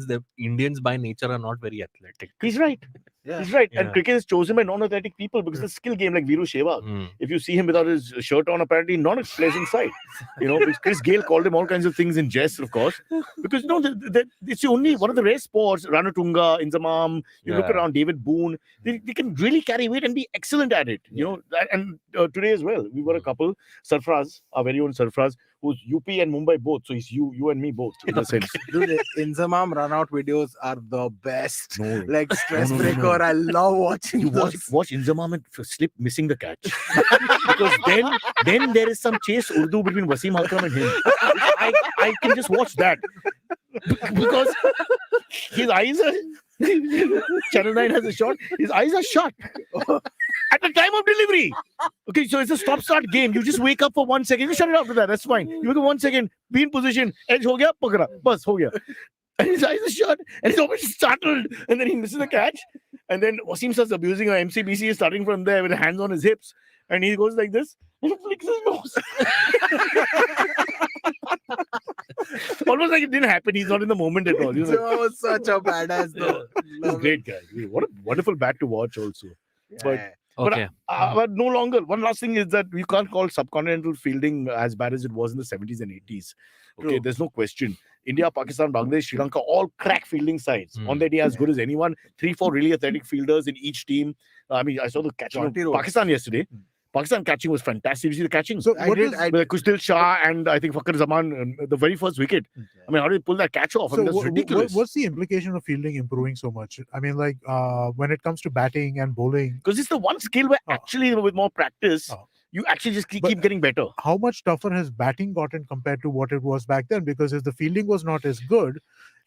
that Indians by nature are not very athletic. He's right. Yeah. He's right. And Yeah. cricket is chosen by non-athletic people because it's a skill game, like Viru Sehwag. Hmm. If you see him without his shirt on, apparently not a pleasant sight. Because Chris Gale called him all kinds of things in jest, of course. Because it's the only one of the rare sports. Ranatunga, Inzamam, you look Yeah. around, David Boone, they can really carry weight and be excellent at it. And today as well, we were a couple, Sarfraz, our very own Sarfraz, who's UP and Mumbai both. So he's you and me both in a sense. Dude, Inzamam run out videos are the best. No. Like stress No. breaker. I love watching You those. watch Inzamam and slip missing the catch. Because then there is some chase Urdu between Wasim Akram and him. I can just watch that. Because his eyes are Channel 9 has a shot. His eyes are shut at the time of delivery. Okay, so it's a stop-start game. You just wake up for 1 second. You shut it after that. That's fine. You wake up 1 second, be in position, edge ho gaya, pakra, bas ho gaya. And his eyes are shut, and he's always startled, and then he misses the catch. And then Wasim starts abusing her. MCBC is starting from there with the hands on his hips, and he goes like this and flicks his nose. Almost like it didn't happen. He's not in the moment at all. He's like, Inzamam was such a badass though. he's a Love great guy. What a wonderful bat to watch also. it. but- Yeah. Okay. But no longer. One last thing is that you can't call subcontinental fielding as bad as it was in the 70s and 80s. Okay, True. there's no question. India, Pakistan, Bangladesh, Sri Lanka, all crack fielding sides. Hmm. On their day, as good as anyone. 3-4 really athletic fielders in each team. I mean, I saw the catching of Jaunty Rhodes. Pakistan yesterday. Pakistan catching was fantastic. Did you see the catching? So I what did- is- I- With Kustil Shah and I think Fakhar Zaman, the very first wicket. I mean, how did he pull that catch off? I mean, that's ridiculous. what's the implication of fielding improving so much? I mean, like when it comes to batting and bowling, Because it's the one skill where Oh. actually, with more practice, Oh. you actually just keep But- getting better. how much tougher has batting gotten compared to what it was back then? Because if the fielding was not as good,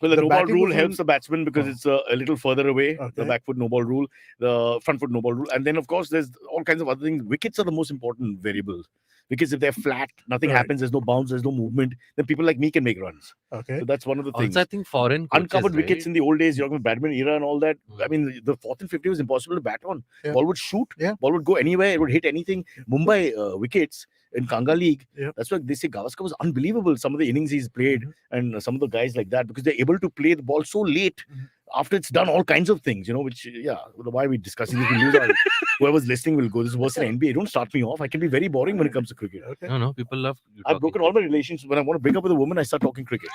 Well, the The no ball batting rule was helps the batsman because Oh. it's a little further away. The Okay. back foot no ball rule, the front foot no ball rule, and then of course there's all kinds of other things. Wickets are the most important variable because if they're flat, nothing Right. happens. There's no bounce, there's no movement. Then people like me can make runs. okay, So that's one of the things. Also, I think foreign coaches, Uncovered wickets right? in the old days, you're talking about Badminton era and all that. I mean, the 4th and 50 was impossible to bat on. Yeah. Ball would shoot, Yeah. ball would go anywhere, it would hit anything. Mumbai wickets in Kanga League, Yeah. that's why they say Gavaskar was unbelievable. Some of the innings he's played Mhm. and some of the guys like that because they're able to play the ball so late Mhm. after it's done all kinds of things, which, why are we discussing this? We lose our whoever's listening will go. This is worse than NBA. Don't start me off. I can be very boring when it comes to cricket. Okay. No, people love you I've talking broken all my relations. When I want to break up with a woman, I start talking cricket.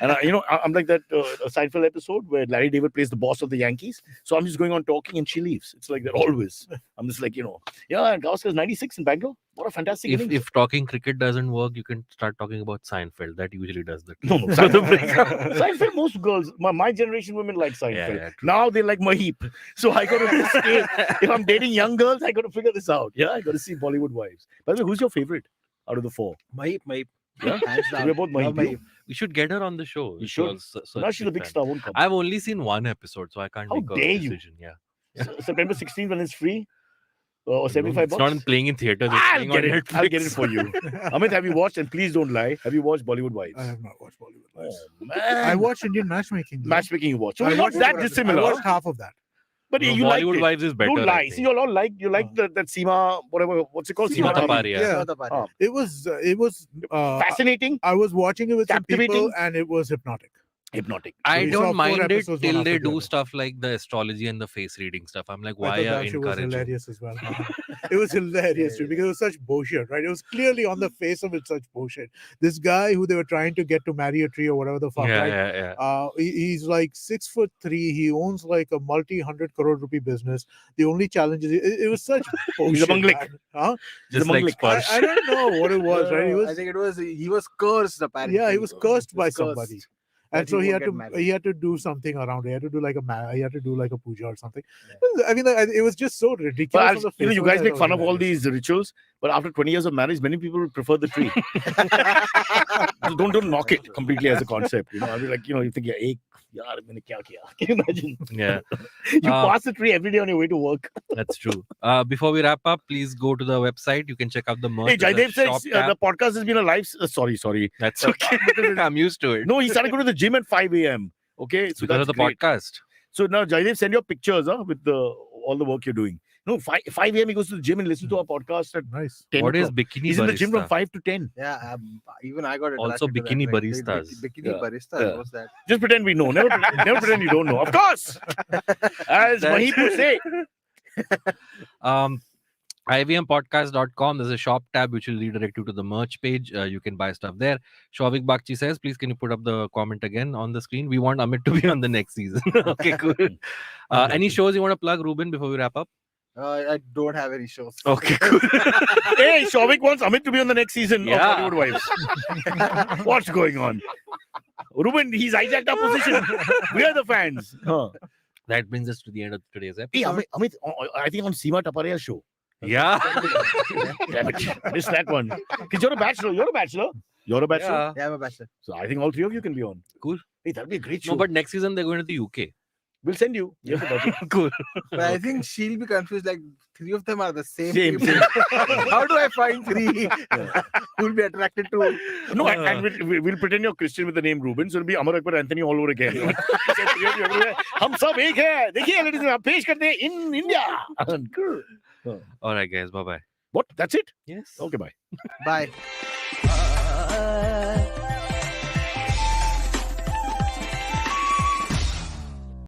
And I'm like that Seinfeld episode where Larry David plays the boss of the Yankees. So I'm just going on talking and she leaves. It's like that always. I'm just like, yeah, and Gavaskar's 96 in Bangalore. What a fantastic innings. If talking cricket doesn't work, you can start talking about Seinfeld. That usually does that. No, Seinfeld, most girls, my generation women like Seinfeld. Yeah, true. Now they like Mahip. So I got to stay. If I'm dating young girls, I got to figure this out. Yeah, I got to see Bollywood wives. By the way, who's your favorite out of the four? Mahip. Yeah? Hands down. We're both Love Mahip. We should get her on the show. You should. Now she's a big star, won't come. I've only seen one episode, so I can't How make a dare you. decision. Yeah. September 16th when it's free. Or No, 75 it's bucks. not playing in theaters. I'll get it. I'll get it for you. Amit, have you watched? And please don't lie. Have you watched Bollywood Wives? I have not watched Bollywood Wives. Oh, man. I watched Indian matchmaking. though. Matchmaking you watch. So I we're not watched that it. dissimilar. I watched half of that. But No, you like Bollywood it. Wives is better. Don't I lie. think. See, you all like that Seema, whatever. What's it called? Seema Tapari. Tapari, yeah. It was Fascinating, I was watching it with some people Captivating. and it was hypnotic. hypnotic. I we saw 4 don't mind it episodes, one till after they the do other. stuff like the astrology and the face reading stuff. I'm like, I why thought are that shit was encouraging? hilarious as well. It was hilarious too, because it was such bullshit, right? It was clearly on the face of it such bullshit. This guy who they were trying to get to marry a tree or whatever the fuck, Yeah, right? yeah. He's like 6'3". He owns like a multi-100 crore rupee business. The only challenge is it was such bullshit. He's a manglik. man. Huh? Just The like Manglik. Sparsh. I don't know what it was, right? He I was, think he was cursed apparently. yeah, he was cursed He by was somebody. cursed. And that so he he won't had get to married. he had to do something around it. He had to do like he had to do like a puja or something. I mean, like, it was just so ridiculous. But on the face you of it, guys I make thought fun it of was all hilarious. these rituals, but after 20 years of marriage, many people would prefer the tree. So don't knock it completely as a concept. I mean, like, you think, yaar, maine kya kiya? Can you imagine? Yeah, You pass the tree every day on your way to work. that's true. Before we wrap up, please go to the website. You can check out the merch. Hey, There's a Jaidev shop says tab. the podcast has been a live. Sorry. That's okay. I'm used to it. No, he started going to the gym at 5 a.m. Okay, so Because that's of the great. podcast. So now, Jaidev, send your pictures with all the work you're doing. No, 5 a.m. he goes to the gym and listens to our podcast at Nice. 10 What is o'clock. bikini He's in the gym from barista? 5 to 10. Yeah, even I got it. Also bikini baristas. Bikini Yeah. baristas. Yeah. What's that? Just pretend we know. Never pretend you don't know. Of course. As Mahip would say. ivmpodcast.com. There's a shop tab which will redirect you to the merch page. You can buy stuff there. Shavik Bakchi says, please can you put up the comment again on the screen? We want Amit to be on the next season. Okay, cool. Any shows you want to plug, Reuben, before we wrap up? I don't have any shows. Okay, cool. Hey, Shavik wants Amit to be on the next season Yeah. of Bollywood Wives. What's going on? Reuben, he's hijacked our position. We are the fans. Huh. That brings us to the end of today's Hey, episode. Amit, I think on Seema Taparia's show. Yeah. Damn it. Missed that one. Because you're a bachelor. You're a bachelor. Yeah. Yeah, I'm a bachelor. So I think all three of you can be on. Cool. Hey, that'd be a great show. No, but next season they're going to the UK. we'll send you. Yes, Cool. But I think she'll be confused. Like 3 of them are the same. Same, people. How do I find 3 who'll be attracted to? No, and we'll pretend you're Christian with the name Reuben, so it'll be Amar Akbar Anthony all over again. हम सब एक हैं. देखिए, ladies and gentlemen, पेश करते हैं in India. All right, guys. Bye bye. What? That's it? Yes. Okay, bye. Bye.